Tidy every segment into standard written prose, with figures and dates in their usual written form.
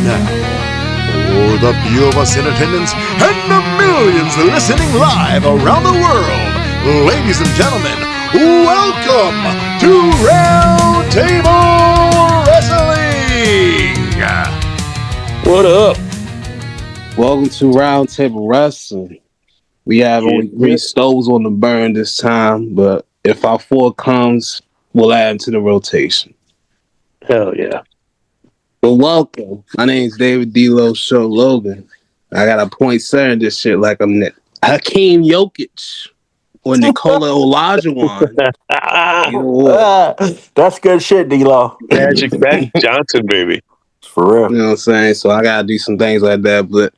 now, for the few of us in attendance and the millions listening live around the world, ladies and gentlemen, welcome to Roundtable Wrestling! What up? Welcome to Roundtable Wrestling. We have only 3 stoves on the burn this time, but if our 4 comes, we'll add them to the rotation. Hell yeah. But welcome. My name's David D-Lo Show Logan. I got a point saying this shit like I'm Hakeem Jokic or Nikola Olajuwon. That's good shit, D-Lo. Magic Johnson, baby. For real. You know what I'm saying? So I gotta do some things like that. But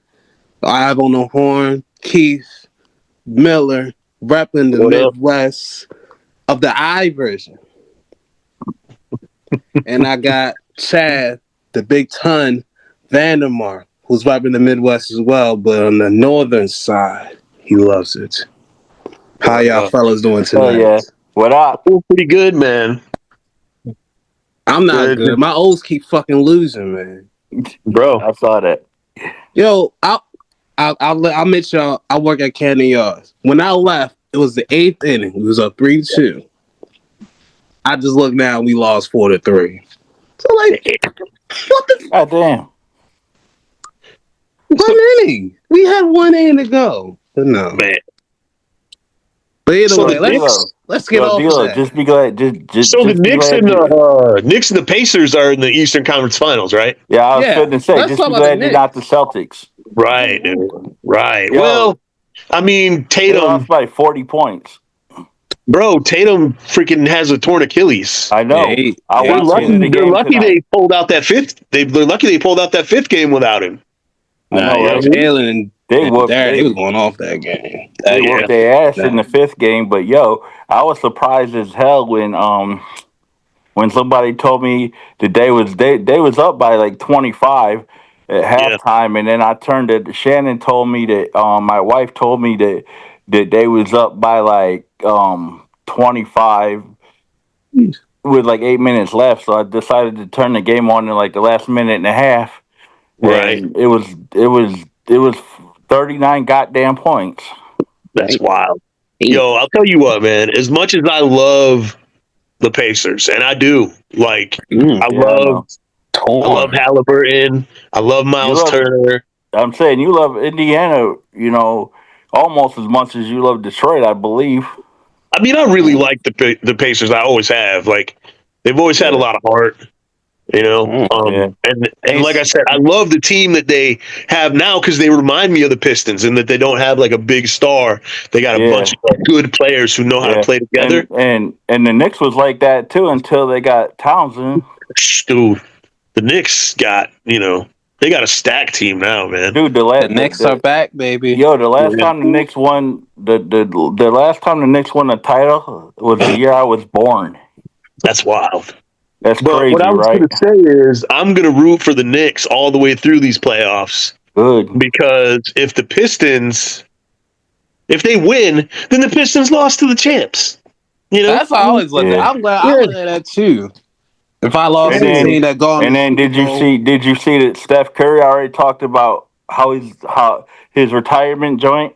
I have on the horn Keith Miller repping the Midwest of the I version. And I got Chad, the Big Ton Vandermark, who's repping the Midwest as well, but on the northern side, he loves it. How y'all fellas doing tonight? Oh, yeah. What up? Feel pretty good, man. I'm not good. My O's keep fucking losing, man. Bro. I saw that. Yo, I'll admit y'all, I work at Cannon Yards. When I left, it was the 8th inning. It was up 3-2. I just looked now and we lost 4-3. So like, what the? God damn. 1 inning. We had 1 inning to go. But no, man. But either way, let's get off of that. Just be glad. Just so the just Knicks and the Pacers are in the Eastern Conference Finals, right? Yeah, I was going to say, just be glad you're not the Celtics. Right, right. Yo, well, I mean, Tatum lost by 40 points. Bro, Tatum freaking has a torn Achilles. I know. They're lucky they pulled out that fifth. They're lucky they pulled out that 5th game without him. Jalen, they was going off that game. They whooped their ass in the 5th game, but yo, I was surprised as hell when somebody told me that they was up by like 25 at halftime, and then I turned to Shannon told me that my wife told me that they was up by like 25 with like 8 minutes left, so I decided to turn the game on in like the last minute and a half. Right. And it was 39 goddamn points. That's wild. Yo, I'll tell you what, man. As much as I love the Pacers, and I do, like, I love Halliburton. I love Miles Turner. I'm saying you love Indiana, you know, almost as much as you love Detroit, I believe. I mean, I really like the Pacers. I always have. Like, they've always had a lot of heart. You know, and like I said, I love the team that they have now because they remind me of the Pistons and that they don't have like a big star. They got a bunch of good players who know how to play together. And the Knicks was like that too until they got Townsend. Dude, the Knicks got, they got a stacked team now, man. Dude, the Knicks are back, baby. Yo, the last time the Knicks won the last time the Knicks won a title was the year I was born. That's wild. That's crazy, what I was right? going to say is I'm going to root for the Knicks all the way through these playoffs. Good. Because if the Pistons, if they win, then the Pistons lost to the champs. You know? That's how I always look at it. I'm glad I look at that too. If I lost the team that gone. And then did you see that Steph Curry already talked about how his retirement joint?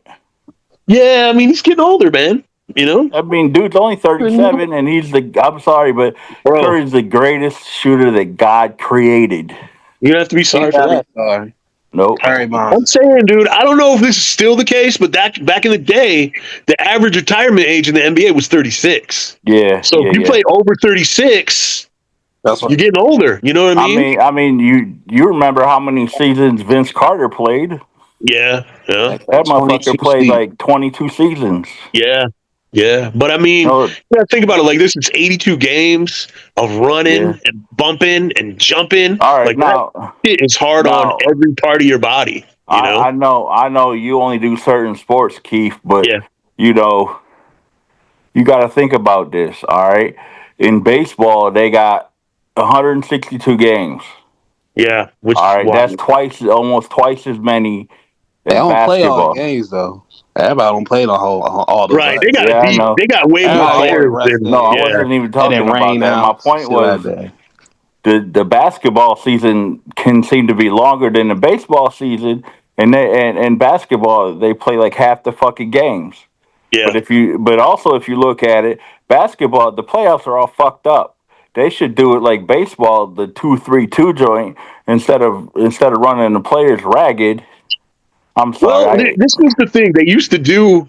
Yeah, I mean, he's getting older, man. You know, I mean, dude's only 37, and I'm sorry, but Curry's the greatest shooter that God created. You don't have to be sorry for that. Sorry. Nope. I'm saying, dude, I don't know if this is still the case, but back in the day, the average retirement age in the NBA was 36. Yeah. So if you play over 36, you're getting older. You know what I mean? I mean, you remember how many seasons Vince Carter played? Yeah. That motherfucker played like 22 seasons. Yeah, but I mean, think about it like this: it's 82 games of running and bumping and jumping. All right, like now it's hard on every part of your body. You know? I know. You only do certain sports, Keith, but you got to think about this. All right, in baseball, they got 162 games. Yeah, that's almost twice as many. They don't play all the games though. Everybody don't play all the right. They got way more players. I wasn't even talking about that. My point was the basketball season can seem to be longer than the baseball season, and basketball they play like half the fucking games. Yeah. But also if you look at it, basketball the playoffs are all fucked up. They should do it like baseball, the 2-3-2 joint instead of running the players ragged. I'm Well, sorry. this was the thing they used to do.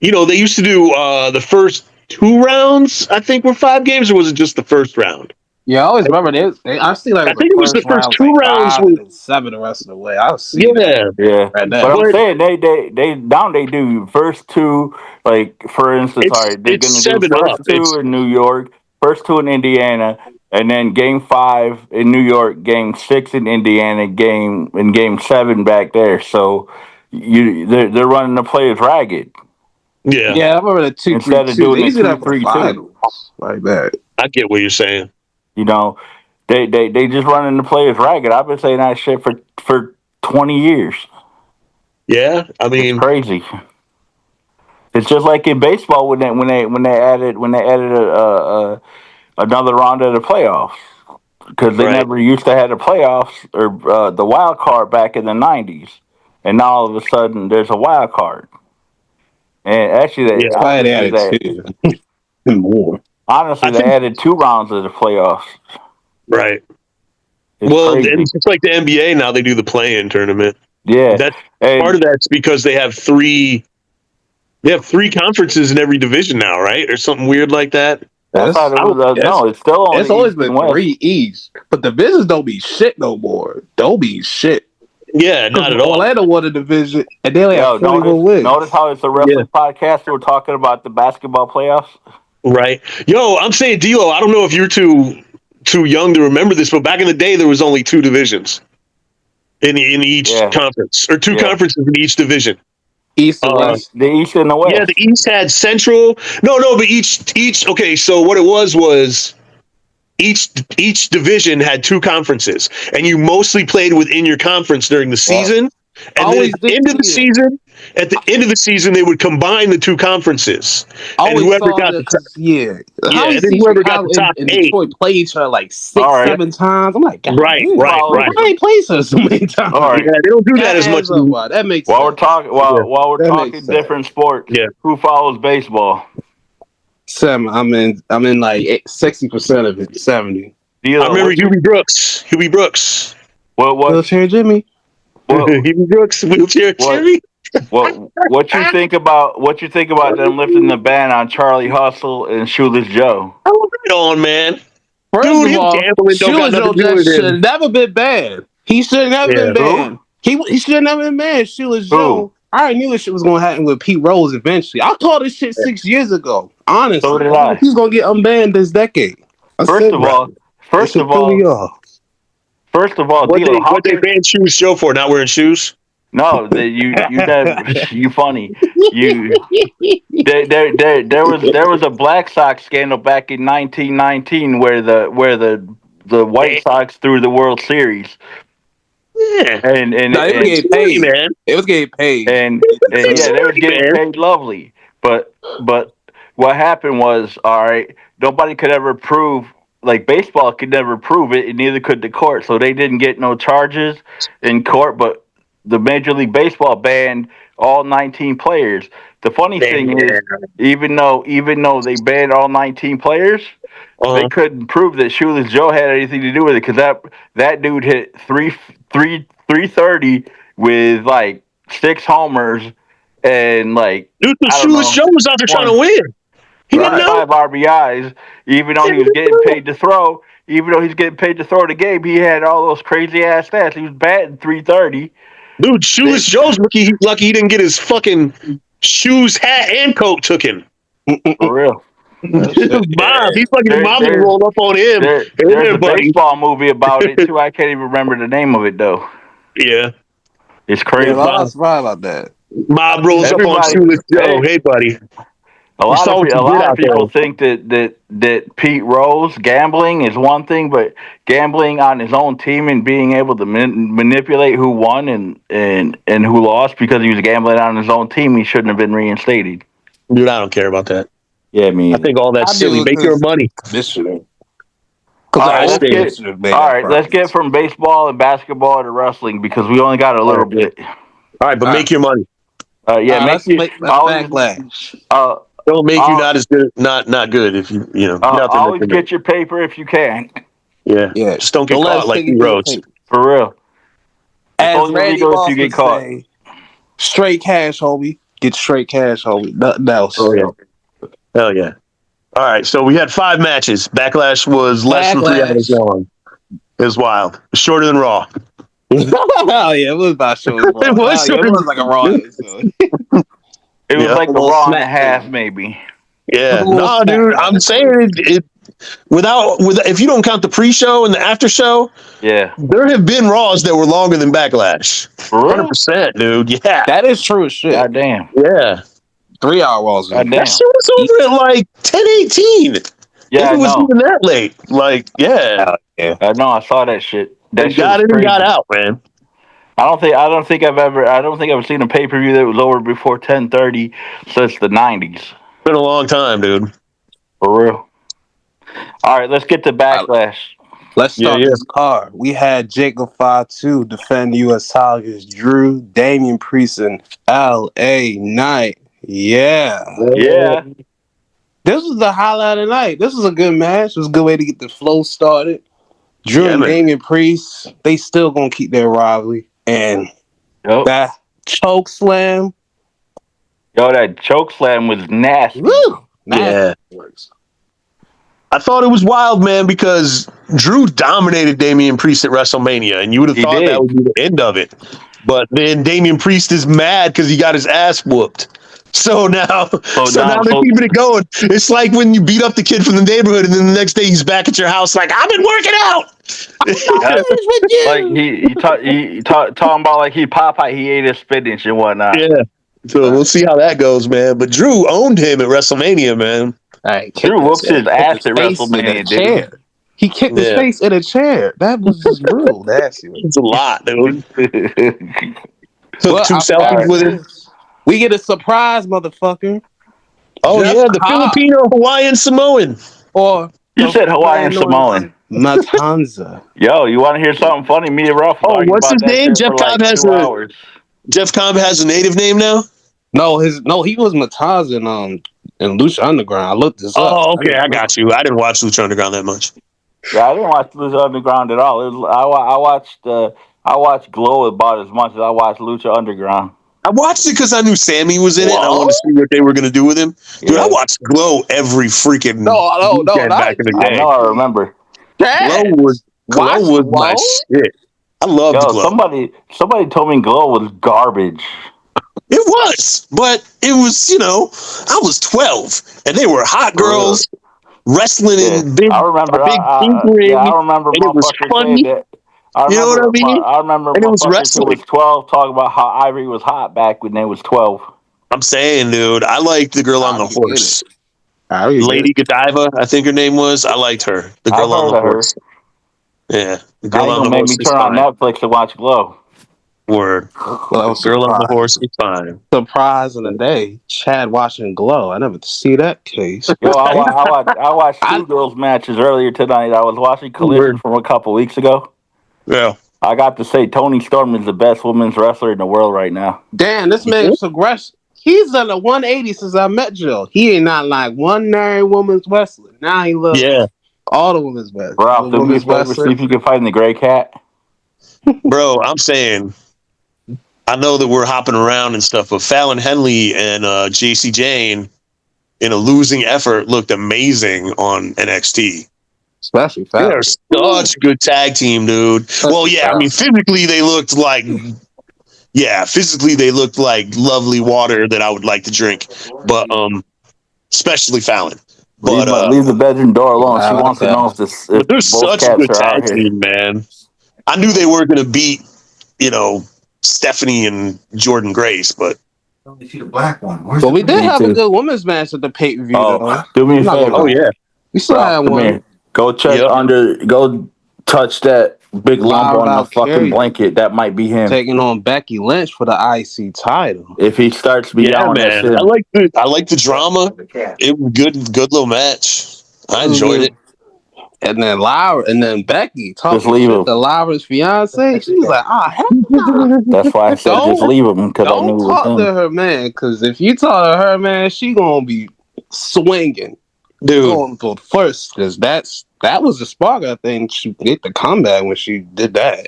They used to do the first 2 rounds. I think were 5 games, or was it just the first round? Yeah, I always remember I see like I the think it was the first first round was two like rounds. 5 and then 7 the rest of the way. I've seen that Yeah, Yeah, right but there. I'm but saying they now they do first two, like for instance, all right, they're it's gonna do 7 up. first two in New York, first two in Indiana, and then game 5 in New York, game 6 in Indiana, game 7 back there. So they're running the players ragged Yeah, Yeah, I remember the two three instead of two. doing They the used to do that for the 2-3-2. finals like that. I get what you're saying. You know, they just running the players ragged. I've been saying that shit for 20 years. Yeah, I It's mean, crazy. It's just like in baseball when they added another round of the playoffs because they right? never used to have the playoffs or the wild card back in the '90s, and now all of a sudden there's a wild card. And actually, Yeah, That's why they added two and more. I they think added 2 rounds of the playoffs. right. It's Well, and crazy. it's like the NBA now. They do the play-in tournament. Yeah, That part of and that's because they have three. They have 3 conferences in every division now, right? Or something weird like that. I thought That's it I was don't. it's no. It's still it's only always East been and West. 3 East, but the business don't be shit no more. Don't be shit. Yeah, Because not at all. Orlando won the division and they only have Yo, 41 notice wins. how it's a Yeah, wrestling podcast. We're talking about the basketball playoffs. right. Yo, I'm saying, D'Lo. I don't know if you're too young to remember this, but back in the day, there was only 2 divisions in each Yeah, conference, or two yeah. conferences in each division. East and Uh, West. The East and the yeah, the West. East had Central. No, but each. Okay, so what it was each division had 2 conferences, and you mostly played within your conference during the Yeah. season. And then Always did see it. at the end of the season, they would combine the 2 conferences, and Always whoever saw got that the top, because yeah, how we and then see whoever got the Chicago top and eight, Detroit play each other like All six, right. 7 times. I'm like, God right, damn, right, Follow. right. why ain't played so many All times? Yeah, right. they don't do that That as much. adds up. Why? That makes While we're sense. talking, Yeah, while we're That makes talking sense. different sports, yeah. who follows baseball? Seven. I'm in like 60% of it. 70. I D'Lo, remember Huey Brooks. Huey Brooks. what Wheelchair Jimmy. what Huey Brooks, wheelchair what Jimmy. what you think about them lifting the ban on Charlie Hustle and Shoeless Joe? Oh, right on, man. First Dude, of his all, gambling don't got Shoeless nothing Joe to do just with should him. have never been banned. He should have never Yeah. been banned. He should have never been banned. Shoeless Who? Joe. I already knew this shit was gonna happen with Pete Rose eventually. I called this shit 6 years ago. So Honestly, did I was like, I. he's gonna get unbanned this decade. I First said of that. Right. all, That first shit of threw me all, off. D'Lo, how What they can banned Shoes Joe for? Not wearing shoes? no that you never you funny you there was a Black Sox scandal back in 1919 where the White Eh, Sox threw the World Series yeah. and Nah, they was and It's getting money, paid. man. It was getting paid. and, and It's yeah, they was money, getting man. paid lovely. But what happened was, all right, nobody could ever prove, like baseball could never prove it, and neither could the court. So they didn't get no charges in court. But the Major League Baseball banned all 19 players. The funny thing is, Damn. even though they banned all 19 players, they Uh-huh. couldn't prove that Shoeless Joe had anything to do with it because that dude hit 330 with like 6 homers and like Dude, the I don't Shoeless know Joe was out there trying to win. He didn't know? 25 RBIs. Even though he was getting paid to throw, the game, he had all those crazy ass stats. He was batting 330. Dude, Shoeless Joe's lucky he didn't get his fucking shoes, hat, and coat taken. For real. That shit, Mom, yeah. he's fucking There, mom there's rolled up on him. Hey there's there, a buddy. baseball movie about it too. I can't even remember the name of it though. Yeah. It's Yeah, crazy. I'm not surprised about that. Mob rolls up on Everybody, Shoeless Joe. hey, Hey, buddy. a You lot saw of what a you did lot of out there. people think that Pete Rose gambling is one thing, but gambling on his own team and being able to manipulate who won and who lost because he was gambling on his own team, he shouldn't have been reinstated. Dude, I don't care about that. Yeah, I think all that's I silly. do Make your because money. commissioner. All right, let's get from baseball and basketball to wrestling because we only got a little bit. All right, but make your money. Let's backlash. Don't make you not as good, not good if you get out there. Always get your paper if you can. Yeah. Just don't get caught like heroes. For real. As it's only Randy illegal Moss if you get would caught. say, straight cash, homie. Get straight cash, homie. Nothing else. Oh yeah. Hell yeah. All right, so we had 5 matches. Backlash was less than 3 hours long. It was wild. Shorter than Raw. Oh yeah, it was about shorter. It was it was like a Raw episode. It was like a Raw and a half, maybe. Yeah. No, dude, I'm saying it if you don't count the pre-show and the after-show, yeah, there have been Raws that were longer than Backlash. 100%, dude. Yeah. That is true as shit. God damn. Yeah. 3 hour Raws. That shit was over at like 10:18. Yeah, it was even that late. Like, yeah. I know. I saw that shit. That shit got in and got out, man. I don't think I've seen a pay-per-view that was over before 10:30 since the 90s. Been a long time, dude. For real. All right, let's get to Backlash. Let's start this card. We had Jacob Fatu defend U.S. title against Drew, Damian Priest, and L.A. Knight. Yeah. This was the highlight of the night. This was a good match. It was a good way to get the flow started. Drew and Damian Priest, they still gonna keep their rivalry. And that choke slam. That choke slam was nasty. Woo! Yeah. I thought it was wild, man, because Drew dominated Damian Priest at WrestleMania, and you would have thought that would be the end of it. But then Damian Priest is mad because he got his ass whooped. So now they're keeping it going. It's like when you beat up the kid from the neighborhood, and then the next day he's back at your house like, I've been working out. Like he talking about like he Popeye, he ate his spinach and whatnot. Yeah. So we'll see how that goes, man. But Drew owned him at WrestleMania, man. Drew whooped his ass at WrestleMania, dude. He kicked his face in a chair. That was just real nasty. It's a lot, dude. Took 2 selfies with him. We get a surprise, motherfucker. Oh, the Filipino Hawaiian Samoan. Or you said Hawaiian Samoan. Matanza. Yo, you want to hear something funny? Me and Ruff. Oh, what's his name? Jeff Cobb has a native name now? No, he was Matanza in Lucha Underground. I looked this up. Oh, okay, I got you. I didn't watch Lucha Underground that much. Yeah, I didn't watch Lucha Underground at all. I watched Glow about as much as I watched Lucha Underground. I watched it because I knew Sammy was in it. And I wanted to see what they were going to do with him. Dude, I watched Glow every freaking weekend back in the day. I know, I remember. Glow was my shit. I loved Glow. Somebody told me Glow was garbage. It was, but it was, I was 12, and they were hot girls wrestling in big. I remember. I remember. And it was funny. You know what I mean? I remember. And it was wrestling. Who was 12 talking about how Ivory was hot back when they was 12. I'm saying, dude, I liked the girl on the horse. Lady Godiva, I think her name was. I liked her. The girl on the horse. Yeah, the girl on the horse. Make me turn on Netflix to watch Glow. Word. Well, girl on the horse is fine. Surprise in the day. Chad watching Glow. I never see that case. Yo, I watched 2 girls matches earlier tonight. I was watching Collision from a couple weeks ago. Yeah. I got to say Toni Storm is the best women's wrestler in the world right now. Damn, this man's progressed. He's done a 180 since I met Joe. He ain't not like one married woman's wrestler. Now he loves all the women's wrestlers. Bro, do me a favor, see if you can find the gray cat. Bro, I'm saying, I know that we're hopping around and stuff, but Fallon Henley and JC Jane in a losing effort looked amazing on NXT. Especially Fallon. They're such a good tag team, dude. Physically they looked like lovely water that I would like to drink. But especially Fallon. But leave the bedroom door alone. She wants to know if they're such a good tag team, man. I knew they were gonna beat, Stephanie and Jordan Grace, but only see the black one. But we did have a good women's match at the pay-per-view. Do me a favor. Oh yeah. We still had one. Go check go touch that big lump on the fucking blanket. That might be him. Taking on Becky Lynch for the IC title. If he starts me down, man. I like the drama. It was good little match. I enjoyed it. And then Lyra, and then Becky talking leave shit him. to Lyra's fiance. She was like, hell no. That's why I said just leave him, because I knew Don't it was talk him. to her, man. Because if you talk to her, man, she gonna be swinging. Dude. Going for first, because that was the spark. I think she get the comeback when she did that.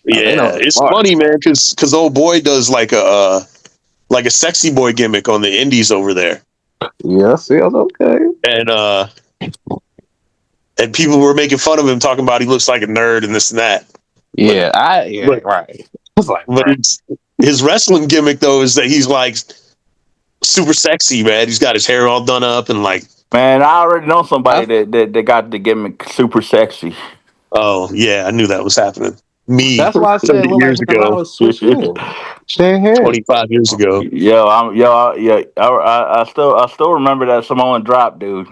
Yeah, it's funny, man, because old boy does like a sexy boy gimmick on the indies over there. Yeah, see, I was okay. And people were making fun of him, talking about he looks like a nerd and this and that. Yeah, but right. I was like, but his wrestling gimmick though is that he's like super sexy, man. He's got his hair all done up and like. Man, I already know somebody that got the gimmick super sexy. Oh yeah, I knew that was happening. Me. that's why I said it 30 looked years like ago. I was switching. 25 years ago. I still remember that Samoan drop, dude.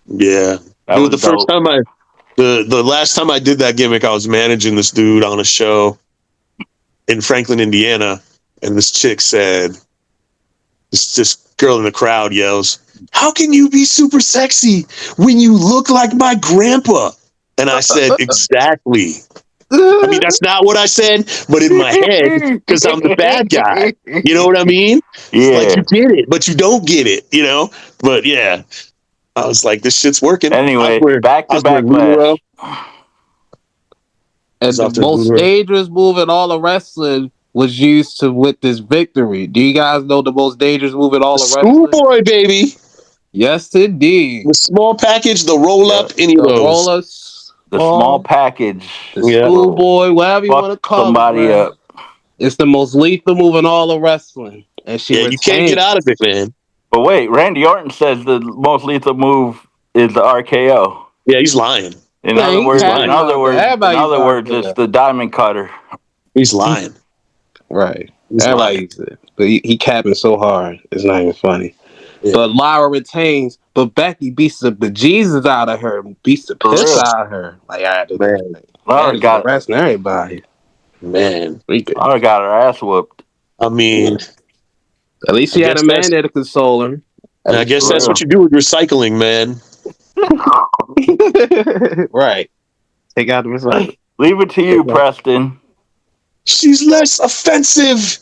Yeah, That dude. was The first time the last time I did that gimmick, I was managing this dude on a show in Franklin, Indiana, and this chick said, this girl in the crowd yells, "How can you be super sexy when you look like my grandpa?" And I said, "Exactly." I mean, that's not what I said, but in my head, because I'm the bad guy. You know what I mean? Yeah. It's like you get it, but you don't get it, you know? But yeah, I was like, this shit's working. Anyway, back to Backlash. And the most dangerous move in all of wrestling was used with this victory. Do you guys know the most dangerous move in all of wrestling? Schoolboy, baby. Yes, indeed. The small package, the roll up, any of those. The small package. The schoolboy, whatever you want to call somebody it. Up. It's the most lethal move in all of wrestling. And she you can't get out of it, man. But wait, Randy Orton says the most lethal move is the RKO. Yeah, he's lying. In other words, it's the diamond cutter. He's lying. Right. Everybody uses it. But he capping so hard, it's not even funny. Yeah. But Lyra retains, but Becky beats the bejesus out of her, beats the piss out of her. Like, Lyra got arresting everybody. Man. Lyra got her ass whooped. I mean, at least she had a man there to console her. I guess that's what you do with recycling, man. Right. Take out the recycling. Leave it to you, Preston. She's less offensive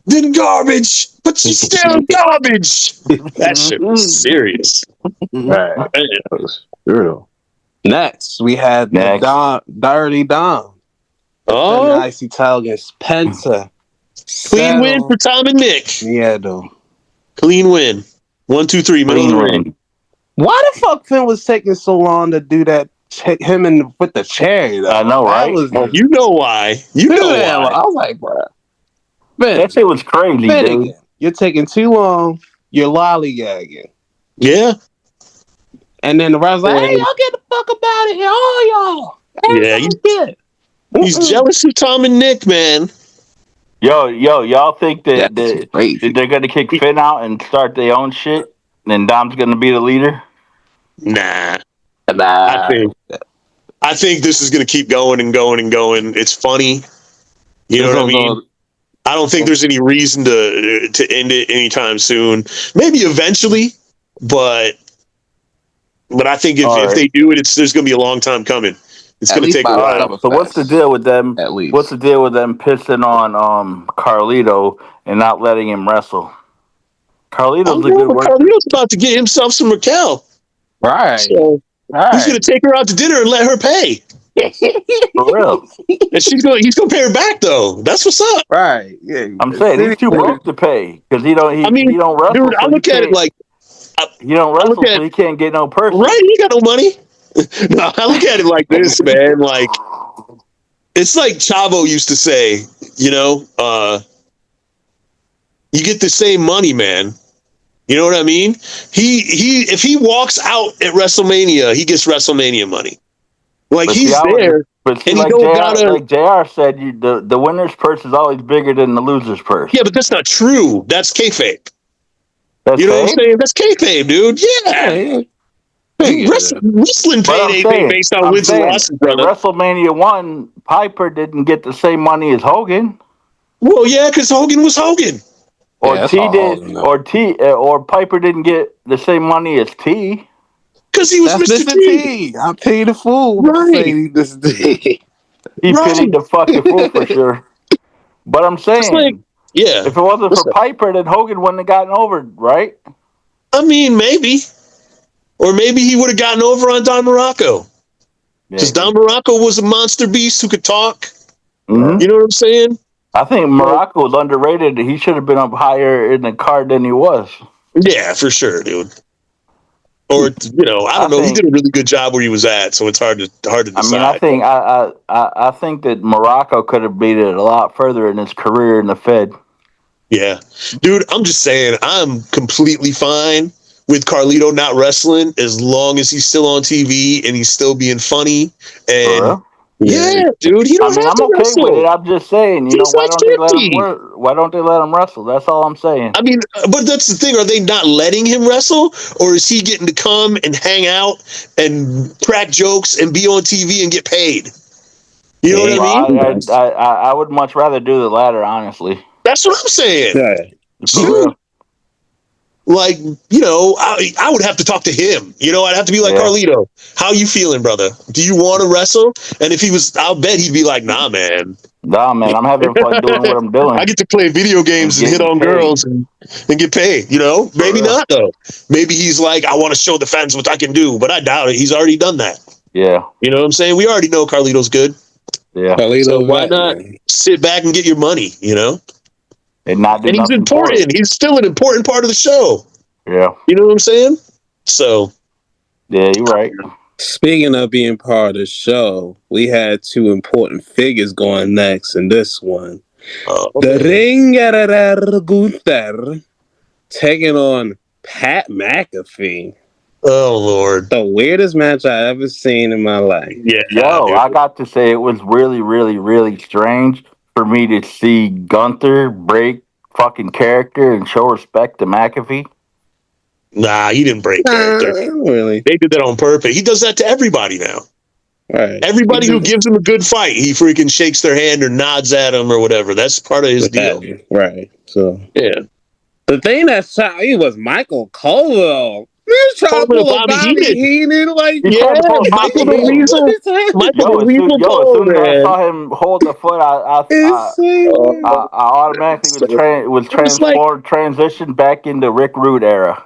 than garbage, but she's still garbage. That shit was serious. Right. That was brutal. Next, we had Dirty Dom. Oh, the IC title against Penta. Clean win for Tom and Nick. Yeah, though. Clean win. 1, 2, 3. Middle of the ring. Why the fuck Finn was taking so long to do that? Him with the chair. Though? I know, right? You know why? You know why? I was like, bro, that shit was crazy, dude. You're taking too long. You're lollygagging. Yeah. And then the rest like, hey, y'all get the fuck about it here, all y'all. He's jealous of Tom and Nick, man. Yo, y'all think that they're gonna kick Finn out and start their own shit? And Dom's gonna be the leader? Nah. I think this is gonna keep going and going and going. It's funny. You know what I mean? I don't think there's any reason to end it anytime soon. Maybe eventually, but I think if they do it, there's gonna be a long time coming. It's going to take a while. So what's the deal with them? At least. What's the deal with them pissing on Carlito and not letting him wrestle? Carlito's a good worker. Carlito's about to get himself some Raquel. Right. So he's going to take her out to dinner and let her pay. For real. And he's going to pay her back though. That's what's up. Right. Yeah. I'm saying he's too broke to pay because he don't wrestle. Dude, I look at it like he don't wrestle, so he can't get no person. Right. He got no money. No, I look at it like this, man. Like, it's like Chavo used to say, you get the same money, man. You know what I mean? If he walks out at WrestleMania, he gets WrestleMania money. Like, he's there. But see, like JR said, the winner's purse is always bigger than the loser's purse. Yeah, but that's not true. That's kayfabe. You know what I'm saying? That's kayfabe, dude. Yeah. Wrestling paid ain't based on wins and losses, brother. WrestleMania 1, Piper didn't get the same money as Hogan. Well, yeah, because Hogan was Hogan. Or T did, or Piper didn't get the same money as T. Because he was That's Mr. Mr. T. T. I paid a fool to say Right. he's Mr. T. He Right. pitied the fucking fool for sure. But I'm It's like, saying, yeah. if it wasn't What's for up? Piper, then Hogan wouldn't have gotten over, right? I mean, maybe. Or maybe he would have gotten over on Don Morocco. Because Maybe. Don Morocco was a monster beast who could talk. Mm-hmm. You know what I'm saying? I think Morocco was underrated. He should have been up higher in the card than he was. Yeah, for sure, dude. Or I don't know. He did a really good job where he was at, so it's hard to I mean, I decide. think I think that Morocco could have beat it a lot further in his career in the Fed. Yeah, dude. I'm just saying, I'm completely fine with Carlito not wrestling as long as he's still on TV and he's still being funny. For And real? yeah, dude, he I don't mean, have I'm to okay with it. wrestle. I'm just saying, He's why like don't they let him 50. work? Why don't they let him wrestle? That's all I'm saying. I mean, but that's the thing. Are they not letting him wrestle, or is he getting to come and hang out and crack jokes and be on TV and get paid? You know what I Well, mean? I would much rather do the latter, honestly. That's what I'm saying. Yeah. For Shoot. real. Like, I would have to talk to him. I'd have to be like, Yeah. Carlito, how you feeling, brother? Do you want to wrestle? And if he was, I'll bet he'd be like, nah, man. Nah, man, I'm having fun doing what I'm I doing get to play video and games and hit getting on paid. girls and get paid. For Maybe real. not, though. Maybe he's like, I want to show the fans what I can do, but I doubt it. He's already done that. Yeah. You know what I'm saying? We already know Carlito's good. Yeah. So Carlito why vet, not man. sit back and get your money, And not do And he's nothing for important. it. He's still an important part of the show. Yeah. You know what I'm saying? So, Yeah, you're right. Speaking of being part of the show, we had two important figures going next in this one. The man. Ringer Gunther taking on Pat McAfee. Oh, Lord. The weirdest match I ever seen in my life. Yeah, Yo, dude. I got to say it was really, really, really strange for me to see Gunther break fucking character and show respect to McAfee. Nah, he didn't break character. Really. They did that on purpose. He does that to everybody now. Right. Everybody who gives him a good fight, he freaking shakes their hand or nods at him or whatever. That's part of his deal. Right. So Yeah. the thing that shot me was Michael Cole. He was trying to Calling him pull a Bobby Bobby Heenan. Heenan. Like, He Yeah, tried to pull Michael Bobby the Heenan. what Weasel. is happening? Michael the Weasel As Cole, soon as I man. saw him hold the foot, Insane. Oh, I automatically was I was like, transitioned back into Rick Rude era.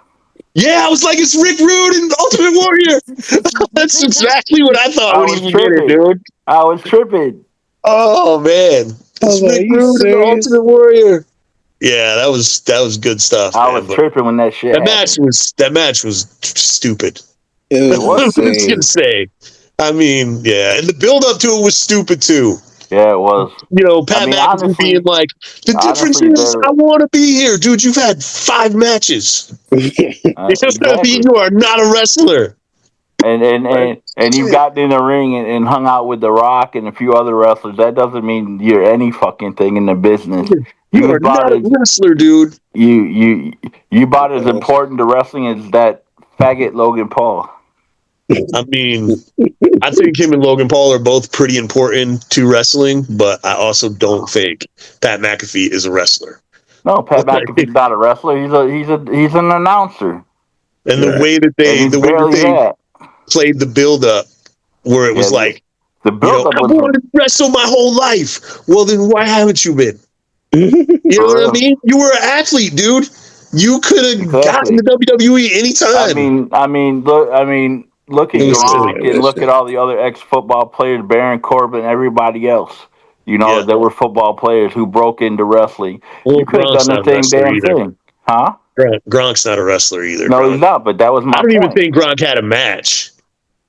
yeah, I was like, it's Rick Rude and Ultimate Warrior. That's exactly what I thought I when he was did it, tripping. dude. I was tripping. Oh man, I was it's like, Rick you Rude and the serious? Ultimate Warrior. Yeah, that was good stuff, I man. was But tripping when that shit happened. that match was stupid. It It was I was was insane. gonna say. I mean, yeah, and the build up to it was stupid too. Yeah, it was. I Pat mean, McAfee being like, the difference is they're I want to be here, dude. You've had 5 matches. It's just gonna be exactly. you are not a wrestler. And you've gotten in the ring and hung out with The Rock and a few other wrestlers. That doesn't mean you're any fucking thing in the business. You You are about not a as wrestler, dude. you about as important to wrestling as that faggot Logan Paul. I mean, I think him and Logan Paul are both pretty important to wrestling, but I also don't think Pat McAfee is a wrestler. No, Pat McAfee's not a wrestler. He's an announcer, And the Right. way that and he's the way that barely they that. played the build up, where it was Yeah, like, the buildup I've was wanted to wrestle my whole life. Well, then why haven't you been? You know for what I real. mean? You were an athlete, dude. You could have gotten Exactly. to WWE anytime. Look It at was silly. Gronk and look at all the other ex-football players, Baron Corbin, everybody else. Yeah. That were football players who broke into wrestling. Well, You could have Gronk's done not the a same wrestler damn either. thing, huh? Gronk's not a wrestler either. No, he's Gronk. not. But that was I my don't even point. think Gronk had a match.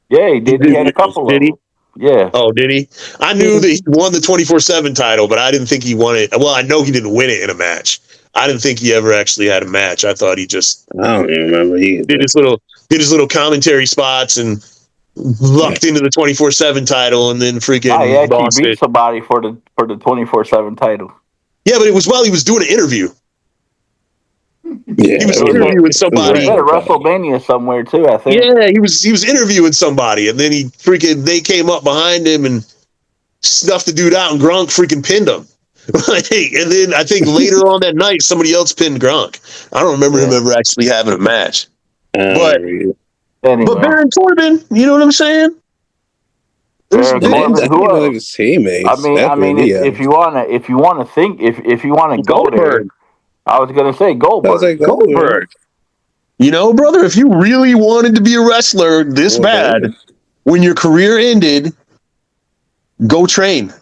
Yeah, he did. He had a couple of Did he? them. Yeah. Oh, did he? I knew that he won the 24/7 title, but I didn't think he won it. Well, I know he didn't win it in a match. I didn't think he ever actually had a match. I thought he just I don't even remember either. did his little commentary spots and lucked into the 24/7 title and then He freaking actually lost beat it. somebody for the 24/7 title. Yeah, but it was while he was doing an interview. Yeah, He was It was interviewing It was somebody. at WrestleMania somewhere too, I think. Yeah, he was interviewing somebody, and then they came up behind him and snuffed the dude out, and Gronk freaking pinned him. And then I think later on that night, somebody else pinned Gronk. I don't remember him ever actually having a match. But But Anyway, Baron Corbin, you know what I'm saying? Baron Yeah, Corbin. Who definitely know else? his teammates. I mean, Definitely, yeah. if you wanna think, if you wanna go there, Goldberg. I was gonna say I was Goldberg. like, Goldberg. Goldberg. You know, brother, if you really wanted to be a wrestler this Well, bad, damn. when your career ended, go train.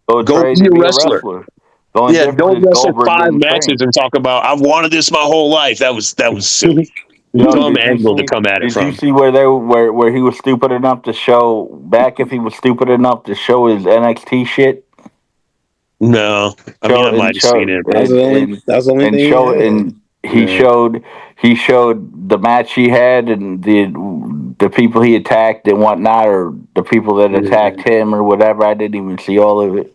Go Go train be to a be a wrestler. wrestler. The only Yeah, difference don't is wrestle Goldberg 5 didn't matches train. and talk about I've wanted this my whole life. That was silly. Yo, Dumb angle to come at it Did you from. see where he was stupid enough to show back? If he was stupid enough to show his NXT shit, No. I mean, I might have seen it, but That's the only and thing he show had. and Yeah. he showed the match he had and the people he attacked and whatnot, or the people that attacked him or whatever. I didn't even see all of it.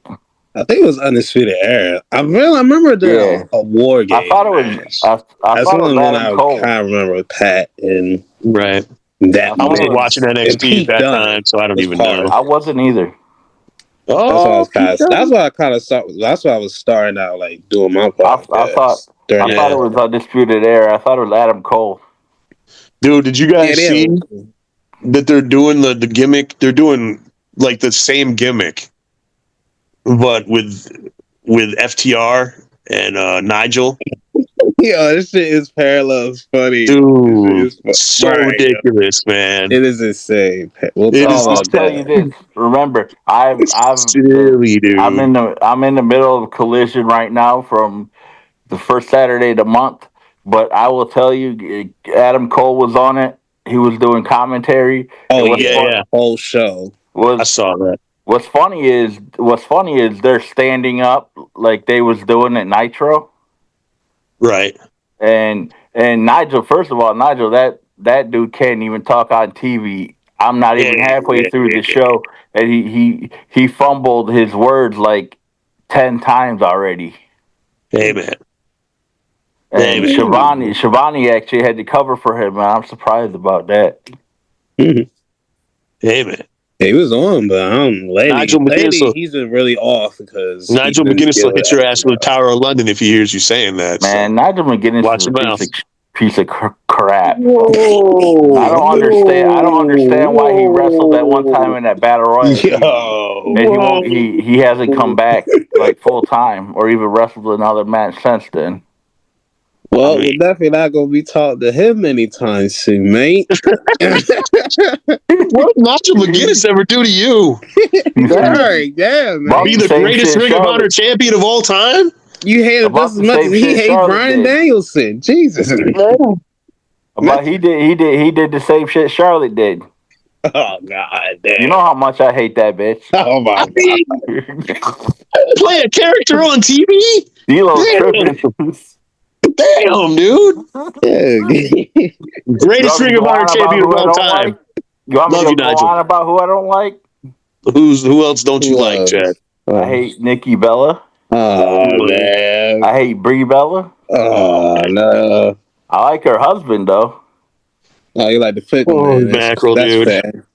I think it was Undisputed Era. I remember the Yeah, a War I Games thought it was match. I That's the thought it was only one Adam I Cole. kind of remember with Pat and right. that I thought it wasn't was watching and NXT at Pete that Dunne time, so I don't was even part know. of I it. wasn't either. That's why I Oh, was kind of. That's why I kind of start. That's why I was starting out like doing my I thought podcast during that it was era. Undisputed Era. I thought it was Adam Cole. dude, did you Yeah, guys they had see that they're doing the gimmick? They're doing like the same gimmick, but with FTR and Nigel. Yo, this shit is parallel. It's funny. This shit Dude, is so right. Yo. ridiculous, man. It is insane. We'll It talk is I'll about tell you that. this. Remember, silly, dude. I'm in the middle of collision right now from the first Saturday of the month. But I will tell you, Adam Cole was on it. He was doing commentary. Oh And what's Yeah, yeah, fun yeah. whole show. I was saw that. what's funny is they're standing up like they was doing at Nitro. Right. And Nigel, first of all, Nigel, that dude can't even talk on TV. I'm not Yeah, even halfway yeah, through yeah. the show, and he fumbled his words like 10 times already. Hey, man. Hey, And man. Shivani actually had to cover for him, and I'm surprised about that. Hey, Hey, man. he was on, but Nigel McGuinness lately will, he's been really off because he's Nigel been McGuinness will dealing with hit your ass with the everything Tower of London if he hears you saying that. So Man, Nigel McGuinness is watch a your mouth. piece of crap. Whoa, I don't understand why he wrestled that one time in that battle royal, else. and Yo, he hasn't come back like full time or even wrestled another match since then. I well, mean, we're definitely not gonna be talking to him anytime soon, mate. What did Nigel McGuinness ever do to you? Right, yeah, about Be the mate. the same greatest shit Ring of Honor Charlotte champion of all time? You hate him just about as the much as same he shit hates Charlotte Brian did. Danielson. Jesus. About he did the same shit Charlotte did. Oh god You damn. know how much I hate that bitch. Oh I my god. mean, play a character on TV? D'Lo Damn, tripping. damn, dude. Yeah. You Greatest want me to Ring of go Honor on about champion of who I all don't like? time. You want me Love to you, go Nigel. on about who I don't like? Who else don't you Who like, Chad? else? I hate Nikki Bella. Oh man. I hate Brie Bella. Oh no. I like her husband though. Oh, you like the fickle Oh, man. mackerel, That's dude. fair.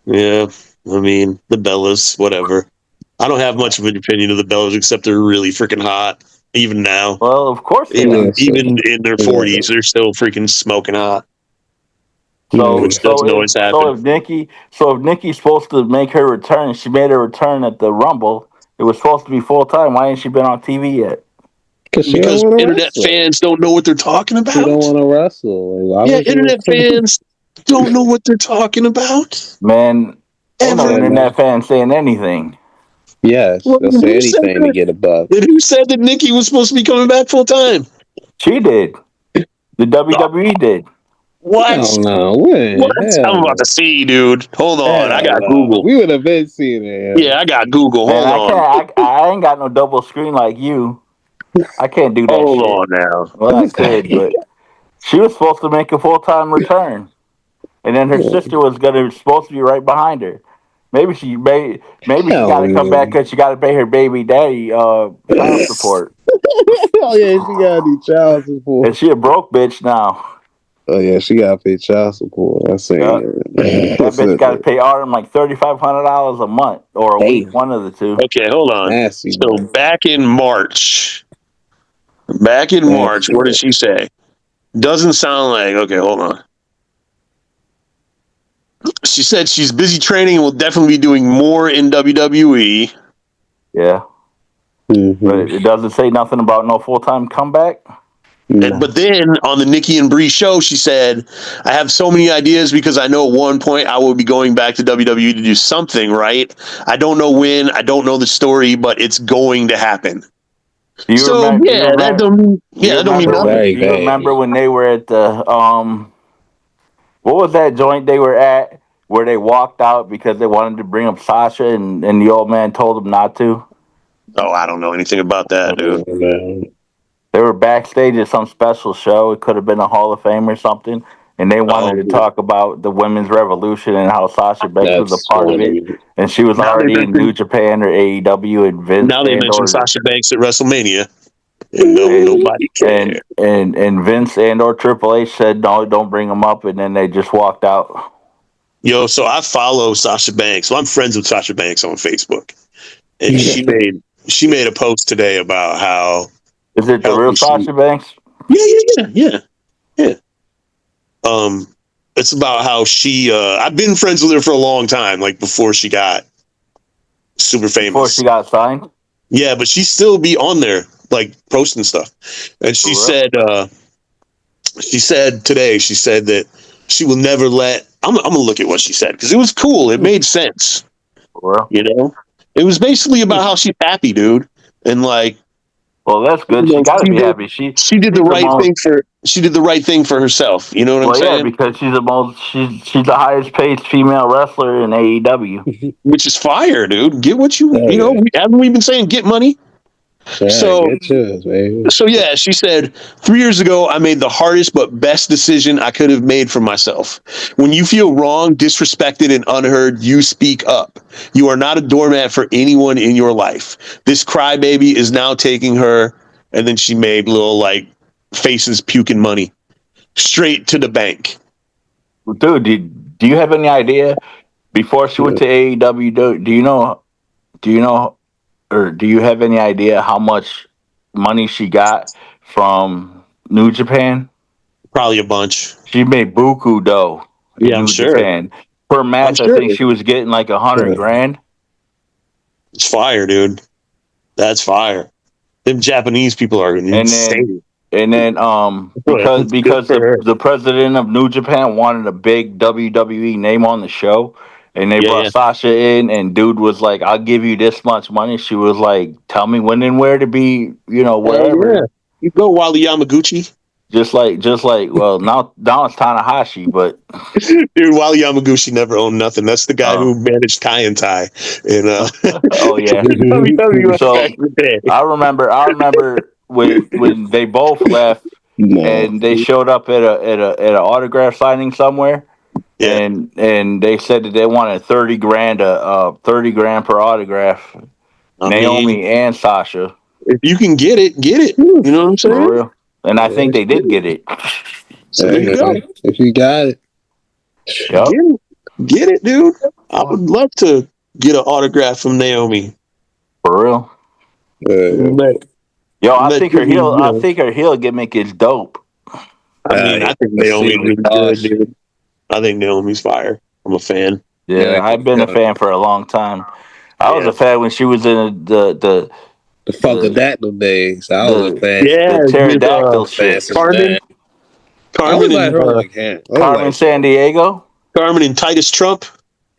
Yeah, I mean, the Bellas, whatever. I don't have much of an opinion of the Bellas except they're really freaking hot, even now. Well, of course they are. Even in their Yeah. 40s, they're still freaking smoking hot, Yeah. which doesn't always happen. So if Nikki's supposed to make her return, she made her return at the Rumble. It was supposed to be full time. Why ain't she been on TV yet? Cause she don't Because want to internet wrestle. fans don't know what they're talking She don't about. want to wrestle. Like, why Yeah, would internet she? fans don't know what they're talking about. Man, ain't no Ever. internet fan saying anything. Yes, Well, they'll then say who said anything to that? get a buck. Then who said that Nikki was supposed to be coming back full time? She did. The WWE did. What? Hell no. What? When? I'm Hell about no. to see, dude. Hold on. I Hell got no. Google. We would have been seeing it. Yeah, I got Google. Man, Hold I on. can't. I ain't got no double screen like you. I can't do that Hold shit. on now. Well, I could, but she was supposed to make a full time return, and then her sister was supposed to be right behind her. Maybe she got Hell to come back no. because she got to pay her baby daddy child support, Oh yeah, she gotta do child support. and she a broke bitch now. Oh yeah, she gotta pay child support. I seen Yeah, it. that bitch got to pay Artem like $3,500 a month or a week, Damn, one of the two. Okay, hold on. nasty So boy. back in March, Nasty what boy. did she say? Doesn't sound like. Okay, hold on. She said she's busy training and will definitely be doing more in WWE. Yeah. But it doesn't say nothing about no full-time comeback. But then on the Nikki and Bree show, she said, I have so many ideas because I know at one point I will be going back to WWE to do something, right? I don't know when, I don't know the story, but it's going to happen. Do you So remember? that don't mean nothing. Do you remember when they were at the what was that joint they were at where they walked out because they wanted to bring up Sasha and the old man told them not to? Oh, I don't know anything about that, dude. They were backstage at some special show. It could have been a Hall of Fame or something. And they wanted to talk about the women's revolution and how Sasha Banks was a part of it. And she was already in New Japan or AEW and Vince now they mentioned Sasha Banks at WrestleMania. And nobody cared. And Vince and or Triple H said, no, don't bring them up. And then they just walked out. Yo, so I follow Sasha Banks. So I'm friends with Sasha Banks on Facebook. And she made a post today about how is it the real Sasha Banks? Yeah. It's about how she I've been friends with her for a long time, like before she got super famous. Before she got signed? Yeah, but she still be on there, like posting stuff. And she said today, she said that she will never let I'm gonna look at what she said because it was cool. It made sense. You know? It was basically about how she's happy, dude. And like, well, that's good. She got to be happy. She did the right thing for herself. You know what I'm saying? Yeah, because she's the highest paid female wrestler in AEW, which is fire, dude. Get what you haven't we been saying? Get money. Get yours, baby. So yeah, she said 3 years ago I made the hardest but best decision I could have made for myself. When you feel wrong, disrespected, and unheard, you speak up. You are not a doormat for anyone in your life. This crybaby is now taking her, and then she made little like faces puking money straight to the bank. Dude, do you have any idea before she went to AEW? Do you know, or do you have any idea how much money she got from New Japan? Probably a bunch. She made buku dough in New Japan. Per match, I think she was getting like $100,000. It's fire, dude. That's fire. Them Japanese people are insane. And then because the president of New Japan wanted a big WWE name on the show, and they brought Sasha in, and dude was like, I'll give you this much money. She was like, tell me when and where to be, wherever. You go, Wally Yamaguchi. Just like, well, now it's Tanahashi, but dude, Wally Yamaguchi never owned nothing. That's the guy who managed Kai and Tai. And oh yeah. So I remember when they both left and they showed up at an autograph signing somewhere. Yeah. And they said that they wanted $30,000 per autograph. Naomi and Sasha. If you can get it, get it. You know what I'm saying? For real. And I think they did get it. So there you go. If you got it. Yep. Get it, dude. I would love to get an autograph from Naomi. For real. I think her heel gimmick is dope. I think Naomi's really good, dude. I think Naomi's fire. I'm a fan. Yeah, I've been a fan for a long time. I was a fan when she was in the Funkadactyl days. I was a fan. The pterodactyl shit. Carmen San Diego. Carmen and Titus Trump.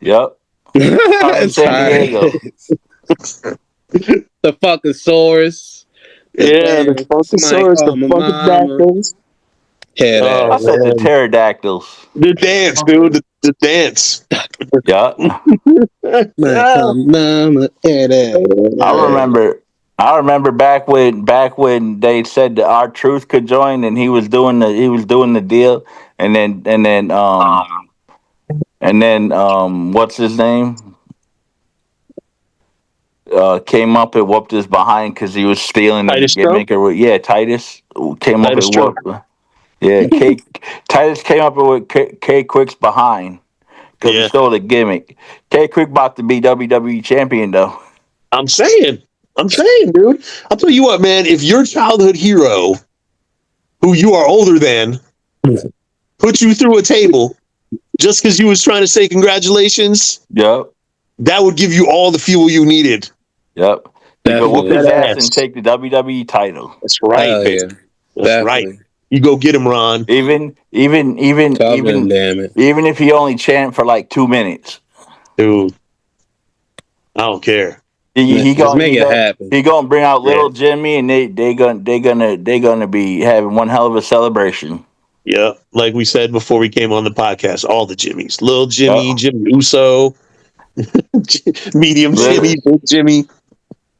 Yep. Carmen San Diego. The Funkasaurus. The Funkasaurus. The Funkadactyls. I said the pterodactyls. The dance, dude. The dance. Yeah. I remember back when they said that R-Truth could join and he was doing the deal and then what's his name? Came up and whooped his behind because he was stealing the gimmick. Titus came up and whooped. Yeah, Titus came up with K Quick's behind because he stole the gimmick. K Quick about to be WWE champion though. I'm saying, dude. I'll tell you what, man. If your childhood hero, who you are older than, put you through a table just because you was trying to say congratulations, Yep. that would give you all the fuel you needed. Yep. You That's go whoop good. his That ass ass. and take the WWE title. That's right, Hell baby. yeah. That's Definitely. right. You go get him, Ron. Even Tell them, damn it. even if he only chant for like 2 minutes. Dude, I don't care. He Just gonna make it happen. he gonna bring out Yeah. little Jimmy, and they gonna be having one hell of a celebration. Yeah. Like we said before we came on the podcast, all the Jimmys. Little Jimmy, Yep. Jimmy Uso, medium Jimmy, big Jimmy,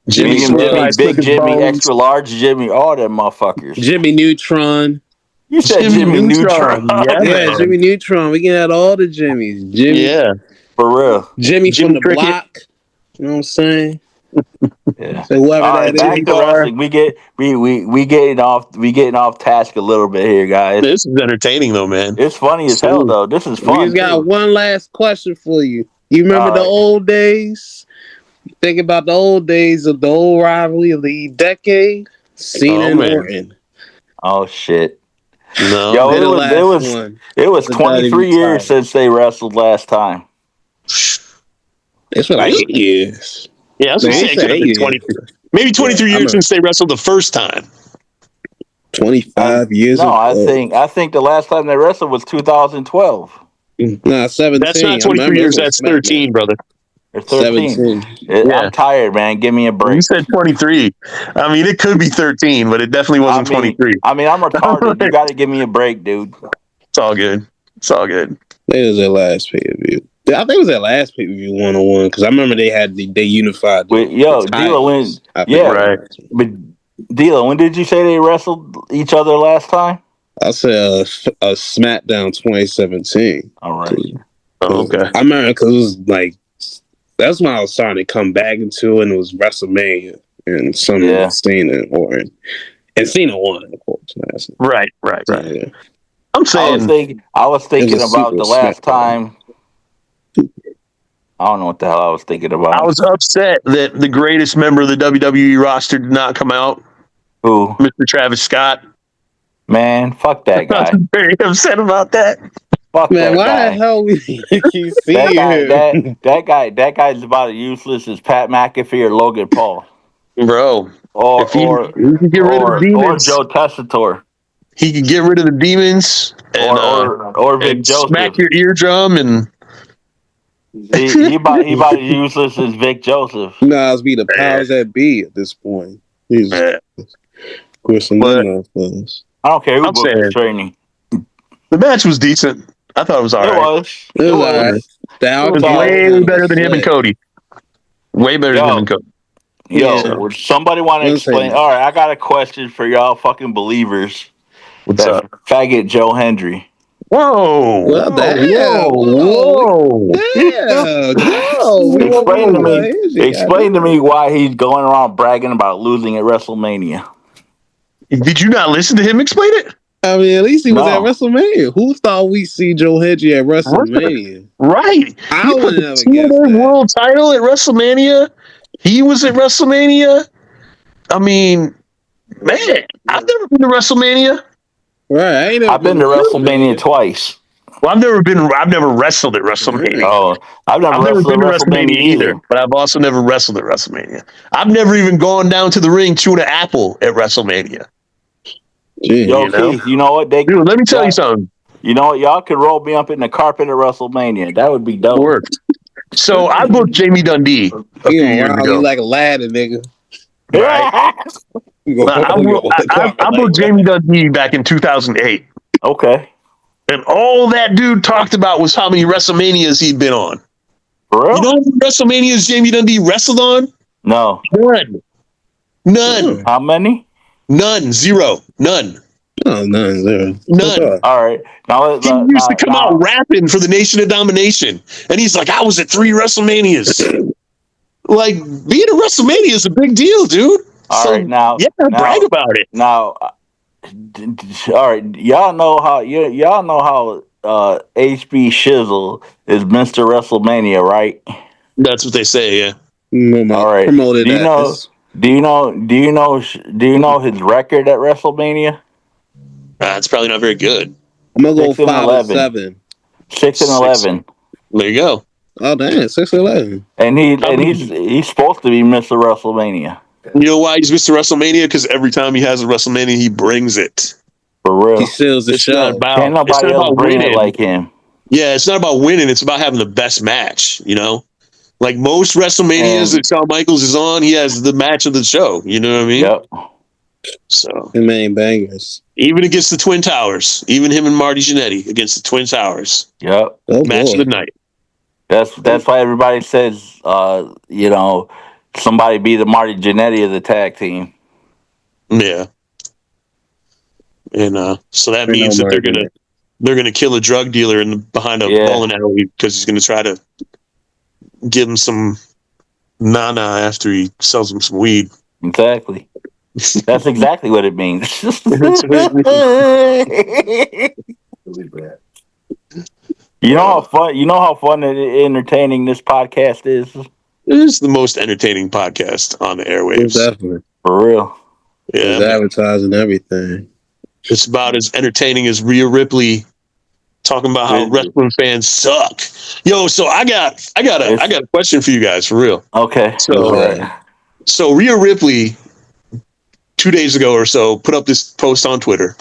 Jimmy Medium Swift, Jimmy, I big his Jimmy, bones. extra large Jimmy, all them motherfuckers. Jimmy Neutron. You said Jimmy Neutron. Yeah, Yeah, man. Jimmy Neutron. We can add all the Jimmys. Jimmy, Yeah. For real. Jimmy Jimmy from the Cricket. block. You know what I'm saying? Yeah. So whoever All that right, is. back to wrestling. We getting off task a little bit here, guys. This is entertaining, though, man. It's funny as hell, though. This is We fun. just got too. one last question for you. You remember All the right. old days? Think about the old days of the old rivalry of the decade. Cena and man. Orton. Oh shit. No. Yo, They're the it last was one. it was The 23 WWE years title. since they wrestled last time. It's been like 8 years. Yeah, I was going to say it could have been 23. Maybe 23 years since they wrestled the first time. 25 years No, ago. I think the last time they wrestled was 2012 Nah, 17. That's not I 23 remember years. it was That's 13, brother. or 13. 17. Yeah. I'm tired, man. Give me a break. You said 23. I mean, it could be 13, but it definitely wasn't 23. I'm retarded. You got to give me a break, dude. It's all good. It's all good. It was their last pay per view. I think it was their last pay per view 1-on-1 because I remember they unified. Yo, D'Lo, when but D'Lo, when did you say they wrestled each other last time? I said a SmackDown 2017. All right. Oh, okay. I remember because it was like that's when I was starting to come back into it, and it was WrestleMania and Cena and Orton. And Cena won, of course. Right. Yeah. I'm saying I was thinking about the last SmackDown. time. I don't know what the hell I was thinking about. I was upset that the greatest member of the WWE roster did not come out. Who? Mr. Travis Scott. Man, fuck that guy. I'm very upset about that. Fuck Man, that why guy. the hell we keep seeing him? That guy's about as useless as Pat McAfee or Logan Paul. Bro. Or if he could get rid of the demons, or Joe Tessitore. He could get rid of the demons and, or Vic and Joseph. smack your eardrum and he about as useless as Vic Joseph. Nah, it's be the powers that be at this point. He's Christian things. I don't care who booked his training. The match was decent. I thought it was all right. It was It was way better than him and Cody. Way better than him and Cody. Would somebody want to explain? All right, I got a question for y'all fucking believers. What's up? Faggot Joe Hendry. Whoa. Well, whoa. Explain to me why he's going around bragging about losing at WrestleMania. Did you not listen to him explain it? I mean, at least he was at WrestleMania. Who thought we'd see Joe Hendry at WrestleMania? Right. I would never guess that. World title at WrestleMania. He was at WrestleMania. I mean, man, I've never been to WrestleMania. Right. I've been to WrestleMania twice. Well, I've never wrestled at WrestleMania. Oh, I've never been to WrestleMania either. But I've also never wrestled at WrestleMania. I've never even gone down to the ring chewing an apple at WrestleMania. Yo, Keith, you know what? Dude, let me tell you something. You know what? Y'all could roll me up in the carpet at WrestleMania. That would be dope. So I booked Jamie Dundee a few years ago. You like a ladder, nigga. Right. I booked Jamie Dundee back in 2008. Okay. And all that dude talked about was how many WrestleManias he'd been on. For real? You know how many WrestleManias Jamie Dundee wrestled on? No. None. How many? None. Zero. None. Oh, none. Zero. None. All right. Now, he used to come out rapping for the Nation of Domination. And he's like, I was at 3 WrestleManias. Like, being at WrestleMania is a big deal, dude. All right, now. Yeah, brag about it. Now, all right. Y'all know how HB Shizzle is Mr. WrestleMania, right? That's what they say, yeah. All right. Promoted do you know his record at WrestleMania? It's probably not very good. I'm gonna go 5-7. 6-11. There you go. Oh damn, 6-11. And he's supposed to be Mr. WrestleMania. You know why he's Mr. WrestleMania? Because every time he has a WrestleMania, he brings it. For real. He steals the It's not show. about. Can't It's nobody not else about bring it winning. like him. Yeah, it's not about winning. It's about having the best match. You know, like most WrestleManias that Shawn Michaels is on, he has the match of the show. You know what I mean? Yep. So The main bangers. even against the Twin Towers, even him and Marty Jannetty against the Twin Towers, Yep. Oh match boy. of the night. That's why everybody says, somebody be the Marty Jannetty of the tag team. Yeah, and so that I know means that they're Martin. gonna kill a drug dealer behind a bowling alley because he's gonna try to give him some nana after he sells him some weed. Exactly. That's exactly what it means. Really bad. You know how fun and entertaining this podcast is. It is the most entertaining podcast on the airwaves. Definitely. For real. Yeah, There's advertising everything. it's about as entertaining as Rhea Ripley talking about how wrestling fans suck. Yo, so I got a question for you guys for real. Okay. So Rhea Ripley 2 days ago or so put up this post on Twitter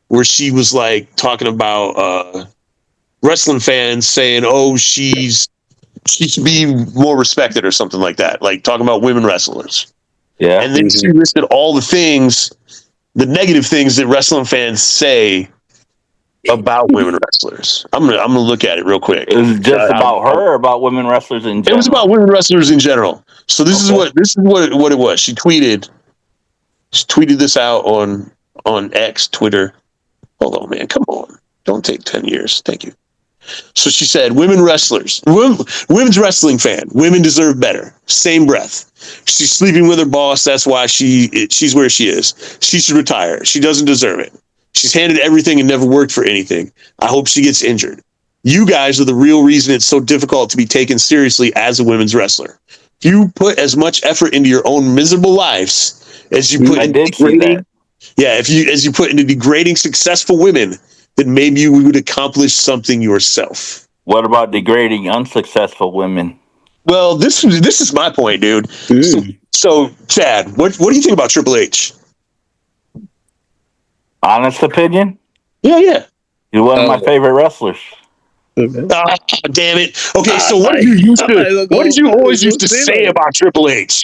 where she was like talking about wrestling fans saying, "Oh, she should be more respected" or something like that. Like talking about women wrestlers. Yeah. And then she listed all the negative things that wrestling fans say about women wrestlers. I'm gonna look at it real quick. It was just about her or about women wrestlers in general? It was about women wrestlers in general. So this is what it was. She tweeted this out on X, Twitter. Hold on, man. Come on. Don't take 10 years. Thank you. So she said, women's wrestling fan. Women deserve better. Same breath. She's sleeping with her boss. That's why she's where she is. She should retire. She doesn't deserve it. She's handed everything and never worked for anything. I hope she gets injured. You guys are the real reason it's so difficult to be taken seriously as a women's wrestler. If you put as much effort into your own miserable lives as you put into degrading, as you put into degrading successful women, then maybe you would accomplish something yourself. What about degrading unsuccessful women? Well, this is my point, dude. So Chad, what do you think about Triple H? Honest opinion? Yeah. He's one of my favorite wrestlers. Ah, damn it. Okay, so what did you always used to say about Triple H?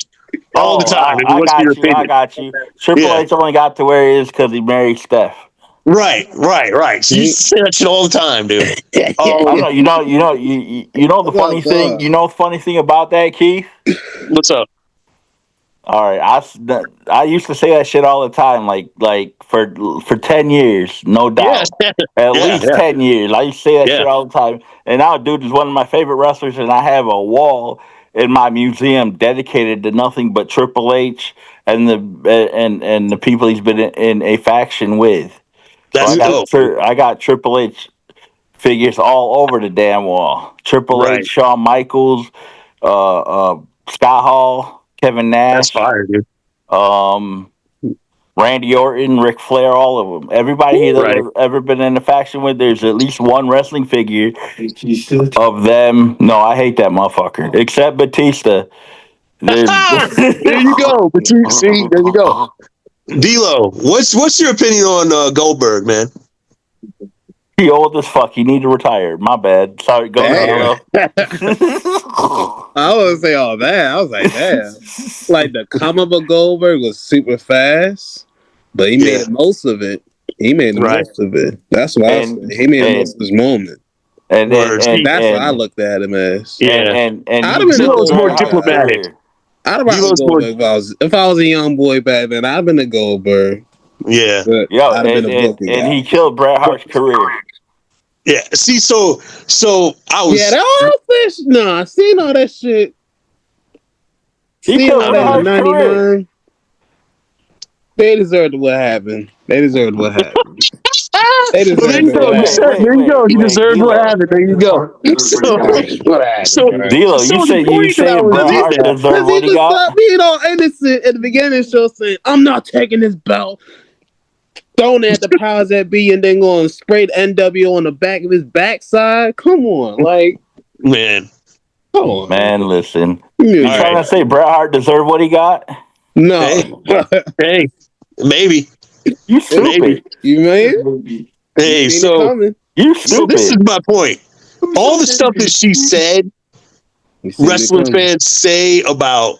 All the time. I got you. Triple H only got to where he is because he married Steph. Right. So you say that shit all the time, dude. You know the funny thing. You know the funny thing about that, Keith? What's up? All right, I used to say that shit all the time, like for 10 years, no doubt. At least 10 years. I used to say that shit all the time. And now, dude is one of my favorite wrestlers, and I have a wall in my museum dedicated to nothing but Triple H and the people he's been in a faction with. That's dope. I got Triple H figures all over the damn wall. Triple H, Shawn Michaels, Scott Hall, Kevin Nash. That's fire, dude. Randy Orton, Ric Flair, all of them. Everybody he's ever been in a faction with, there's at least one wrestling figure of them. No, I hate that motherfucker. Except Batista. There you go. See, there you go. D-Lo, what's your opinion on Goldberg, man? He old as fuck. He need to retire. My bad. Sorry, go ahead. I wouldn't say all that. I was like, damn. Like the come up of Goldberg was super fast, but he made the most of it. Most of it. That's what I say. He made the most of his moment. And that's what I looked at him as. And I'd have been more diplomatic. I'd have been Goldberg if I was a young boy back then. I'd have been a Goldberg. Yeah. And he killed Bret Hart's career. Yeah. See, so I was. Yeah, I seen all that shit. He killed Bret Hart's career. They deserved what happened. They deserved what happened. There you go. He deserved what happened. There you go. D-Lo, you said Bret Hart deserved what he got? Stop being all innocent at the beginning of the show saying, I'm not taking this belt. throwing at the powers that be and then going to spray the NWO on the back of his backside. Come on, like, Man. come on, Man, listen. Yeah. You All trying right. to say Bret Hart deserved what he got? No, Hey, maybe. You Maybe. stupid. you man, you Hey, seen it coming. You so this is stupid. my point. All the stuff that she said, You seen it wrestling coming. fans say about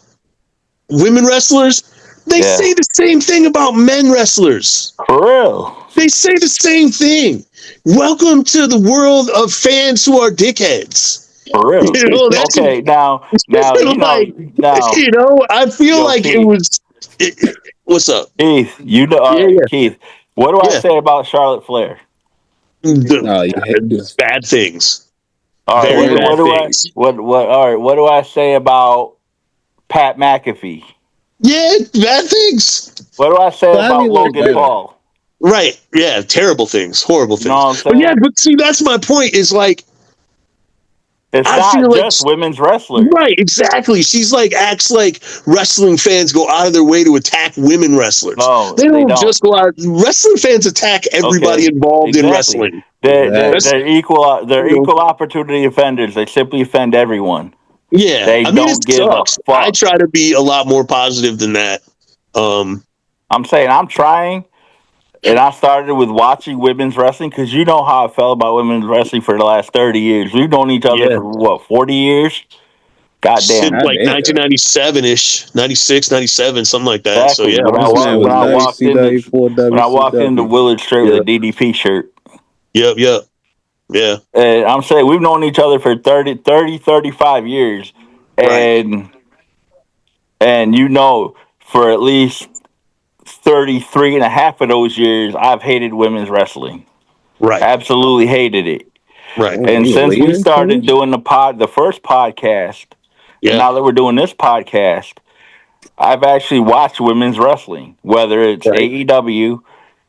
women wrestlers, they Yeah. say the same thing about men wrestlers. For real. They say the same thing. Welcome to the world of fans who are dickheads. For real. You know, that's Okay, now like, I feel yo, like it Keith. was. What's up? Keith, you know, all Yeah, right, yeah, Keith. What do I yeah. say about Charlotte Flair? No, you hate this. Bad things. All right, Very Terrible. bad things. all right, what do I say about Pat McAfee? Yeah, bad things. What do I say But I about mean, look Logan better. Paul? Right. Yeah, terrible things. Horrible You know things. what I'm But yeah, saying? but see, that's my point is like, It's I not feel like, just women's wrestlers. right, exactly. She's like, acts like wrestling fans go out of their way to attack women wrestlers. No, They they don't don't. just go out. Wrestling fans attack everybody Okay, involved in exactly. wrestling. That's, They're equal. They're you know, equal opportunity offenders. They simply offend everyone. yeah. They I mean, it don't give a sucks. I fuck. try to be a lot more positive than that. I'm saying I'm trying, and I started with watching women's wrestling because you know how I felt about women's wrestling for the last 30 years. We've known each other Yeah. for what, 40 years? Since Goddamn. God like damn. 1997 ish, 96, 97, something like that. So Exactly. yeah, When I This man was when I walked into WCW for WCW. Willard straight with a yep, DDP shirt. yep, yep, yeah, And I'm saying we've known each other for 35 years. right, And you know, for at least 33 and a half of those years, I've hated women's wrestling. right, Absolutely hated it. right, And You a since we leader? started doing the first podcast, and yeah, now that we're doing this podcast, I've actually watched women's wrestling, whether it's right. AEW,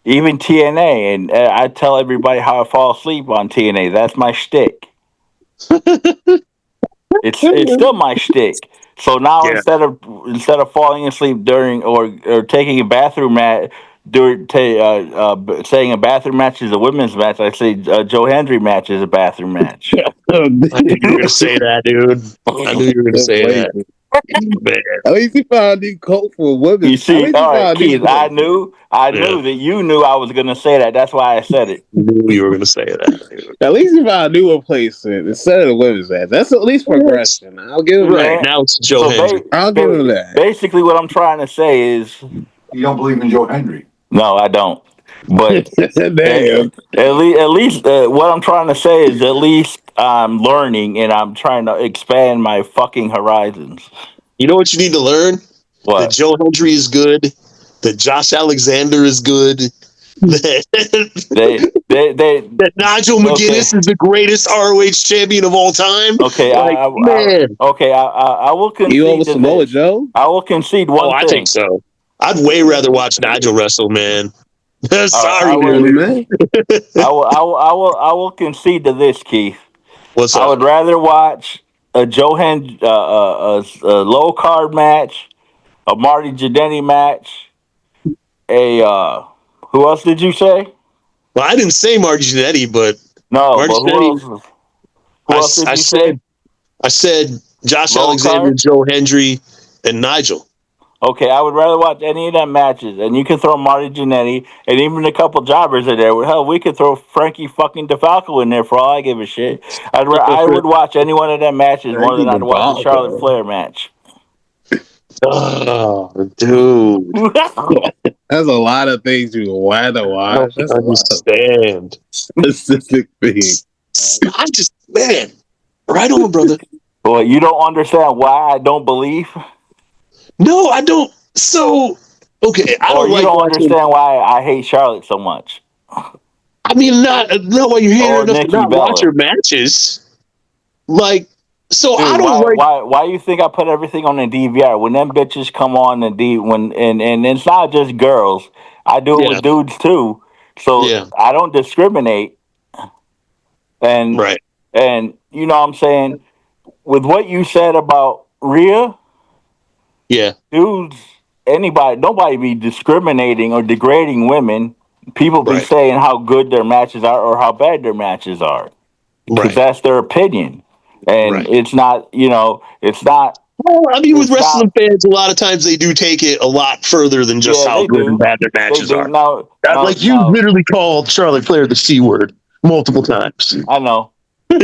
even TNA, and I tell everybody how I fall asleep on TNA. That's my shtick. It's still my shtick. So now Yeah, instead of falling asleep during or taking a bathroom mat during saying a bathroom match is a women's match, I say Joe Hendry match is a bathroom match. I knew you were gonna say that, dude. I knew you were gonna say that, man. At least he found a new coat for You women. At see, least he all right, found a new Keith, I coat. knew Yeah, that you knew I was gonna say that. That's why I said it. knew you were gonna say that, dude. At least he found a new replacement instead of the women's match. That's at least progression. I'll give him Right that. And now it's Joe so Hendry. I'll give him that. basically what I'm trying to say is You don't believe in Joe Hendry? no, I don't. But Damn. at least what I'm trying to say is at least I'm learning and I'm trying to expand my fucking horizons. You know what you need to learn? That What? Joe Hendry is good. That Josh Alexander is good. That, They that Nigel okay. McGuinness is the greatest ROH champion of all time. Okay, Like, man. I will You over concede to Samoa this. Joe? I will concede Oh, one I think thing. so. I'd way rather watch Nigel wrestle, man. I Sorry, would. Really, dude. man? I will concede to this, Keith. What's I up? would rather watch a a low card match, a Marty Jannetty match, a who else did you say? Well, I didn't say Marty Jannetty, but No, Marty but Jannetty, who else did I you say? said Josh Low Alexander, card? Joe Hendry, and Nigel. Okay, I would rather watch any of them matches, and you can throw Marty Jannetty and even a couple jobbers in there. Hell, we could throw Frankie fucking DeFalco in there for all I give a shit. I would watch any one of them matches more than Frankie I'd watch a Charlotte DeValco. Flair match. Oh, dude. That's a lot of things you want to I watch. don't That's a lot of understand. specific things. I just, man, right on, brother. Well, you don't understand why I don't believe, No, I don't. So, okay, I or don't you like don't watching. understand why I hate Charlotte so much, I mean, not why you're hating or enough to Nikki not watch Bella. her matches. Like, so I Dude, don't like. why you think I put everything on the DVR? When them bitches come on the D when and it's not just girls. I do it Yeah, with dudes too. So yeah, I don't discriminate and right. you know what I'm saying? With what you said about Rhea, Yeah, dudes, nobody be discriminating or degrading women. people be Right. saying how good their matches are or how bad their matches are because Right. that's their opinion, and Right. it's not. It's not. Well, I mean, with It's wrestling not. fans, a lot of times they do take it a lot further than just Yeah, how they good and do. bad their They matches do. are. No, no, Like you no. literally called Charlotte Flair the C word multiple times. I know. You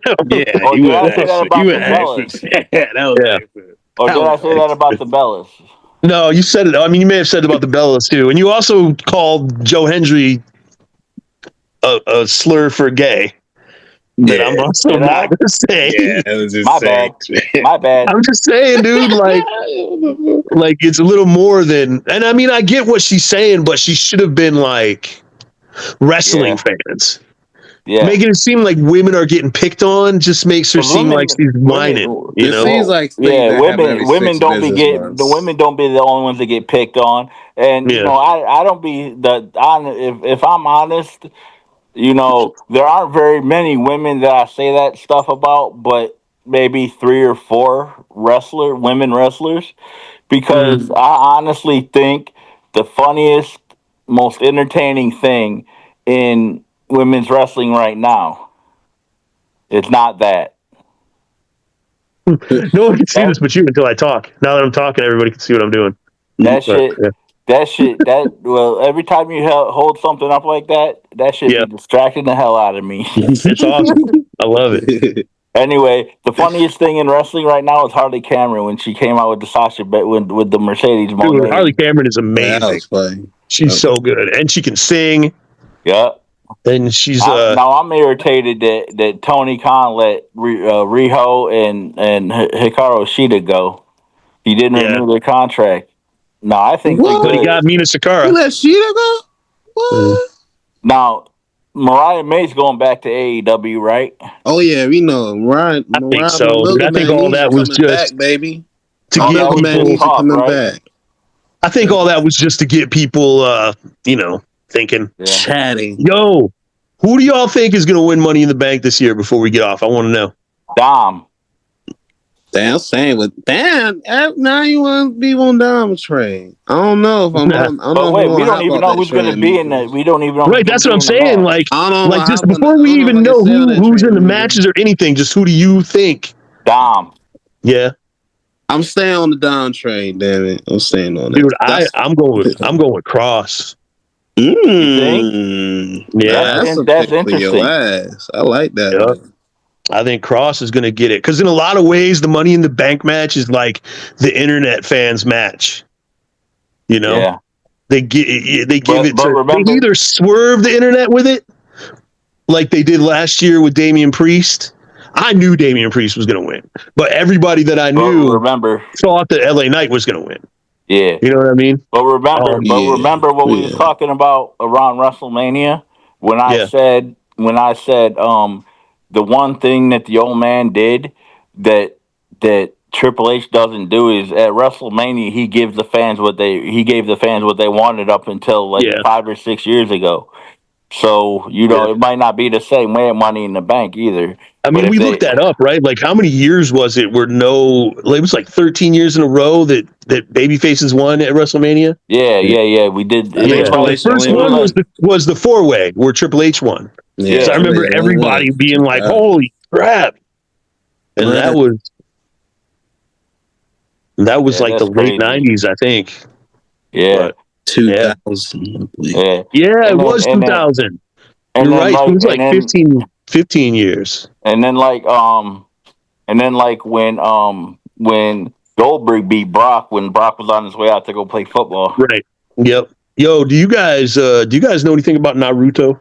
know? Yeah, Or you did would I say that actually. You about would the actually. Bellas? Yeah, that was Yeah. accurate. Or That did I was say that about the accurate. Bellas? No, you said it. I mean, you may have said it about the Bellas too, and you also called Joe Hendry a slur for gay. That I'm Yeah. also Did not I? going to say. Yeah, that was My insane. bad. My bad. I'm just saying, dude. Like it's a little more than. And I mean, I get what she's saying, but she should have been like wrestling Yeah. fans. Yeah. Making it seem like women are getting picked on just makes her Because seem like she's women, whining. You It know? seems well, like stating yeah, that have every women six don't be business the months. women don't be the only ones that get picked on, and Yeah. I don't be if I'm honest, there aren't very many women that I say that stuff about, but maybe 3 or 4 women wrestlers, Mm. because I honestly think the funniest, most entertaining thing in women's wrestling right now, it's not that. No one can see That this but you until I talk. Now that I'm talking, everybody can see what I'm doing. that But, shit, well, every time you hold something up like that, that shit yeah, be distracting the hell out of me. it's awesome. I love it. Anyway, the funniest thing in wrestling right now is Harley Cameron when she came out with the Sasha with the Mercedes Dude, Harley Monet. Cameron is That amazing. was funny. She's so good, and she can sing, Yeah. and she's Now I'm irritated that Tony Khan let Riho and Hikaru Shida go. He didn't yeah. renew their contract. No, I think they're But he What? good. got Mina You Sakura. let Sheeta go? Mm. What? Now, Mariah May's going back to AEW, right? Oh yeah, we know. I think Mariah so, dude. I think Milkman all Easy that was coming back, just baby. to Oh, get that was Milkman just people. Easy talk, coming right? back. I think all that was just to get people, thinking, Yeah. Chatting. yo, who do y'all think is going to win Money in the Bank this year before we get off? I want to know. Dom. Damn, saying with damn. Now you want to be on Diamond Train? I don't know if I'm on. I don't But know if I'm wait, we gonna don't hop even off know that who's going to be train. in the. We don't even know who's Right, going that's to what be I'm in the saying. match. Like, I don't know if I'm just hopping. I before we don't know if even I can know sell that who's in train the either. matches or anything, just who do you think? Dom. Yeah, I'm staying on the Diamond Train. Damn it, I'm staying on dude, that. That's. I'm going with Cross. You think? Yeah, That's a That's pick for your interesting. ass. I like that yeah. one. I think Cross is going to get it because in a lot of ways, the Money in the Bank match is like the internet fans match. You know, Yeah. they give it But to they remember, either swerve the internet with it, like they did last year with Damian Priest. I knew Damian Priest was going to win, but everybody that I but knew remember, thought that LA Knight was going to win. yeah. You know what I mean? But Yeah, remember what we was yeah. talking about around WrestleMania Yeah, when I said the one thing that the old man did that Triple H doesn't do is at WrestleMania he gave the fans what they wanted up until like yeah, 5 or 6 years ago. So yeah. it might not be the same way at Money in the Bank either. I But mean, if we looked they, that up, right? Like, how many years was it where like, it was like 13 years in a row that baby faces won at WrestleMania? yeah, we did. I It think was Yeah, Triple the like H first only it was one won. was like the 4-way where Triple H won. Yeah, So I yeah, Triple remember H only won. everybody being like, Yeah. "Holy crap!" And Man, that was yeah, like the that's late crazy. '90s, I think. Yeah, But yeah, 2000. yeah, yeah, it and then was 2000. and You're then right. So it like was like 15 years. and then like and then like when Goldberg beat Brock when Brock was on his way out to go play football. Right. Yep. Yo, do you guys know anything about Naruto?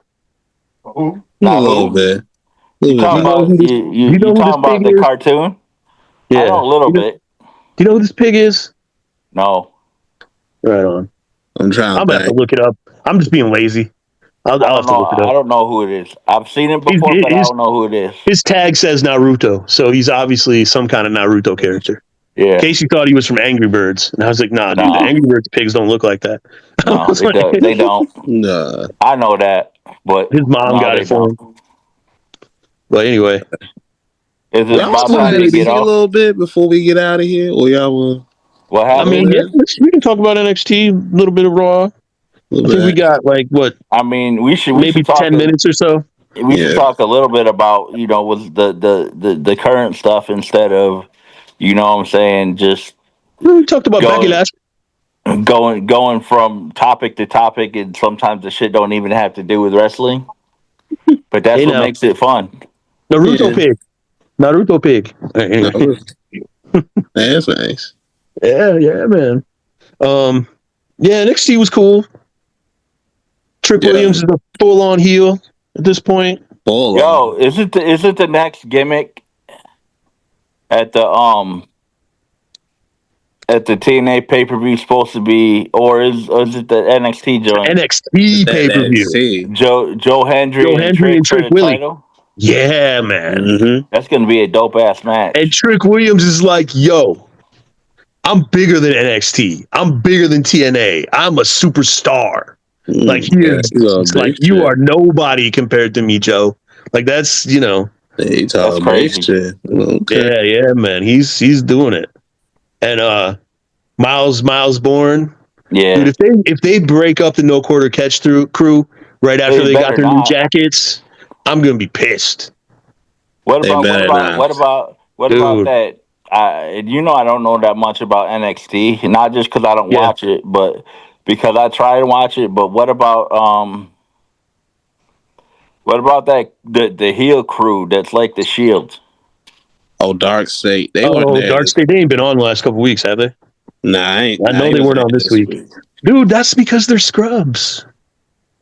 Who? A Not little who? bit. A You little bit Do you talking about know that. who about this? Do you know you who this talking pig about the is? cartoon? I Yeah. know a little bit. Do you know who this pig is? No, Right on. I'm trying I'm to gonna have to think. look it up. I'm just being lazy. I'll have to look it I up. don't know who it is. I've seen it His, before, but I his don't know who it is. his tag says Naruto, so he's obviously some kind of Naruto character. Yeah, Casey thought he was from Angry Birds, and I was like, "Nah, dude, the no, Angry Birds pigs don't look like that." I no, was like, they don't. Nah. I know that, but his mom no, got they it for don't. him. But anyway, Is it Y'all want about to talk time to get NXT a off? little bit before we get out of here? Or y'all want What to I go mean, happened? yeah, there? we can talk about NXT, a little bit of Raw. A I think we bit. got like what, I mean, we maybe should talk 10 minutes or so. we should Yeah. talk a little bit about with the current stuff instead of what I'm saying, just We talked about Becky going last. going from topic to topic, and sometimes the shit don't even have to do with wrestling, but that's Hey what now, makes it fun. Naruto Yeah. pig. Naruto pig. No, that's nice. Yeah, man. Yeah, NXT was cool. Trick Yeah. Williams is a full-on heel at this point. Full Yo, on. is it the next gimmick at the TNA pay per view supposed to be, or is it the NXT joint? NXT That pay-per-view. NXT. Joe Joe Hendry and Hendry Trick and for Trick the Willie. title. Yeah, man. Mm-hmm. That's gonna be a dope ass And match. Trick Williams is like, yo, I'm bigger than NXT. I'm bigger than TNA. I'm a superstar. Like he Yeah, is. he's all It's like big you shit. are nobody compared to me, Joe. Like that's Yeah, he That's talking big crazy. shit. Okay. yeah, man. He's doing it. And Miles Bourne, dude. Yeah, If they break up the no quarter catch through crew right after they they got better their new not. jackets, I'm gonna be pissed, What They about what better about what not. about what about dude. that? I don't know that much about NXT, not just because I don't Yeah. watch it, but because I try to watch it. But what about that the heel crew that's like the Shield? Oh, Dark State. They weren't Oh, there. Dark State. They ain't been on the last couple weeks, have they? I Nah, know he they was weren't there on this this week, week. dude. That's because they're scrubs.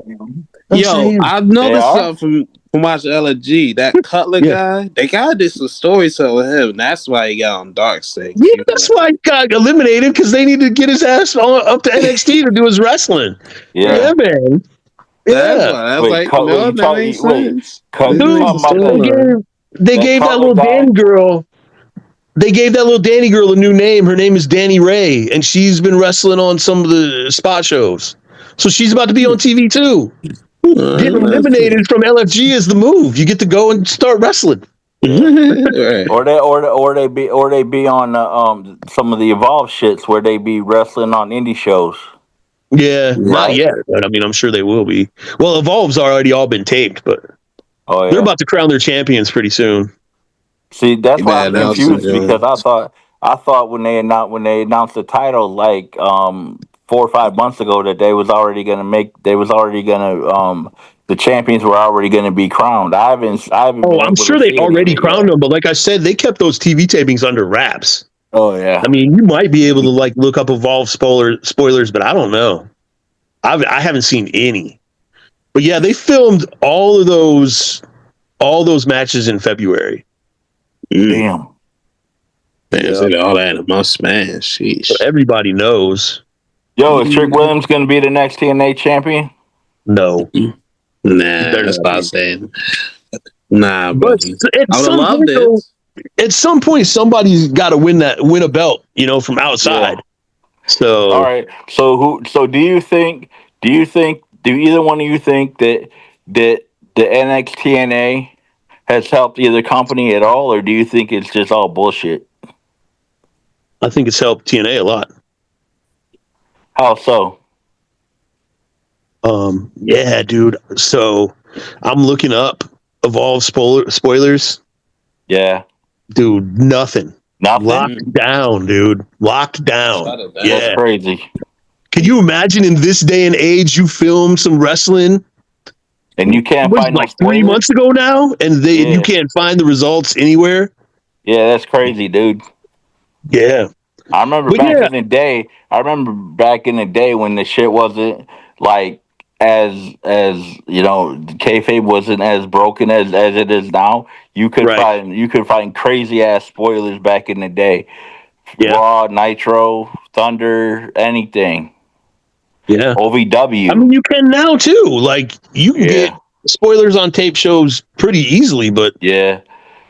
I'm Yo, saying, I They noticed are. something from watching LG. That Cutler yeah. guy, they gotta do some storytelling with him. That's why he got on Dark State. 'Cause Yeah, he was that's like, why he got eliminated because they need to get his ass up to NXT to do his wrestling. Yeah. Yeah, man. that's Yeah, why. I was Wait, like, Cutler, no, that makes sense. This You dude. makes a talking about They storyline. that gave that Cutler little guy? Danny girl. They gave that little Danny girl a new name. Her name is Danny Ray, and she's been wrestling on some of the spot shows. So she's about to be on TV too. Getting That's it. eliminated from LFG is the move. You get to go and start wrestling. Yeah. Right. Or they be on some of the Evolve shits where they be wrestling on indie shows, Yeah, not Yeah. right? yet, but I mean, I'm sure they will be. Well, Evolve's already all been taped, but Oh they're yeah. about to crown their champions pretty soon. See, They that's why better I'm announce the confused because joint. I thought when they announced the title like 4 or 5 months ago that the champions were already gonna be crowned. I haven't Oh, been I'm able to sure they see any of already it crowned yet. them, but like I said, they kept those TV tapings under wraps. Oh yeah. I mean, you might be able to like look up Evolve spoilers, but I don't know. I haven't seen any. But yeah, they filmed all those matches in February. Mm. Damn. Man, Yeah, said all that in my smash. so Sheesh. everybody knows. Yo, is Trick Williams gonna be the next TNA champion? No, Nah, they're that's not. what I said. Nah, But brother. at I would have some loved point, it. though, somebody's got to win a belt, from Yeah. outside. All So right. So do either one of you think that the NXTNA has helped either company at all, or do you think it's just all bullshit? I think it's helped TNA a lot. How so? Yeah, dude. So I'm looking up Evolve spoilers. Yeah. Dude, nothing. Nothing? Locked down, dude. Locked down. Shut it That's down. Yeah. crazy. Can you imagine in this day and age you film some wrestling? And you can't Was find no like 3 months spoilers? ago now, and you Yeah. can't find the results anywhere. Yeah, that's crazy, dude. Yeah, I remember but back yeah, in the day. I remember back in the day when the shit wasn't like as kayfabe wasn't as broken as it is now. right. You could find crazy ass spoilers back in the day. Yeah, Raw, Nitro, Thunder, anything. yeah. I OVW. mean, you can now too. Like you can get Yeah, spoilers on tape shows pretty easily, but yeah.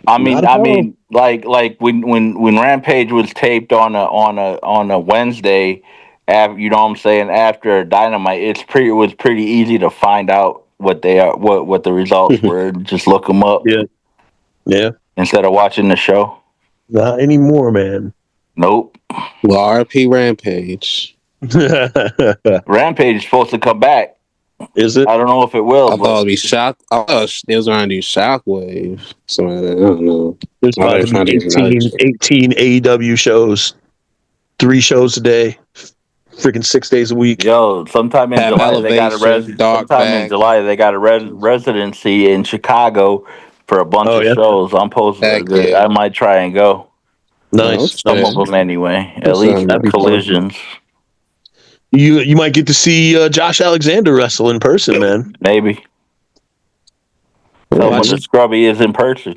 not a problem. Like when Rampage was taped on a Wednesday, you know what I'm saying, after Dynamite, it was pretty easy to find out what the results were. Just look them up Yeah, yeah. instead of watching the show. Not anymore, man. Nope. Well, RP Rampage. Rampage is supposed to come back. Is it? I don't know if it will, I thought but it'd be Shock. I thought they was trying to do Shockwave. So I don't know. There's Oh, about they're to be trying to do another 18 AEW shows, 3 shows a day, freaking 6 days a week. yo, sometime in Have July they got Elevation, Dark Bag. residency in Chicago for a bunch Oh of yeah, shows. Heck yeah. I might try and go. Oh nice. Some of shit. them anyway. At That's least That'd be fun. collisions, You might get to see Josh Alexander wrestle in person, man. maybe. Tell me what Watch the scrubby is in person.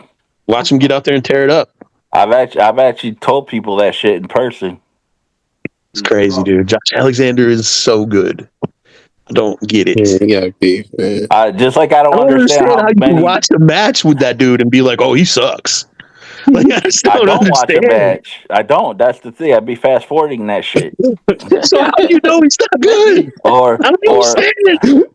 watch him get out there and tear it up. I've actually told people that shit in person. It's crazy, dude. Josh Alexander is so good. I don't get it. Yeah, you gotta be, man. Just like I I don't don't understand understand how how you can many. watch a match with that dude and be like, "Oh, he sucks." Like I just I don't don't watch a understand. match. I don't. That's the thing. I'd be fast forwarding that shit. So how do you know he's not good? Or I don't understand.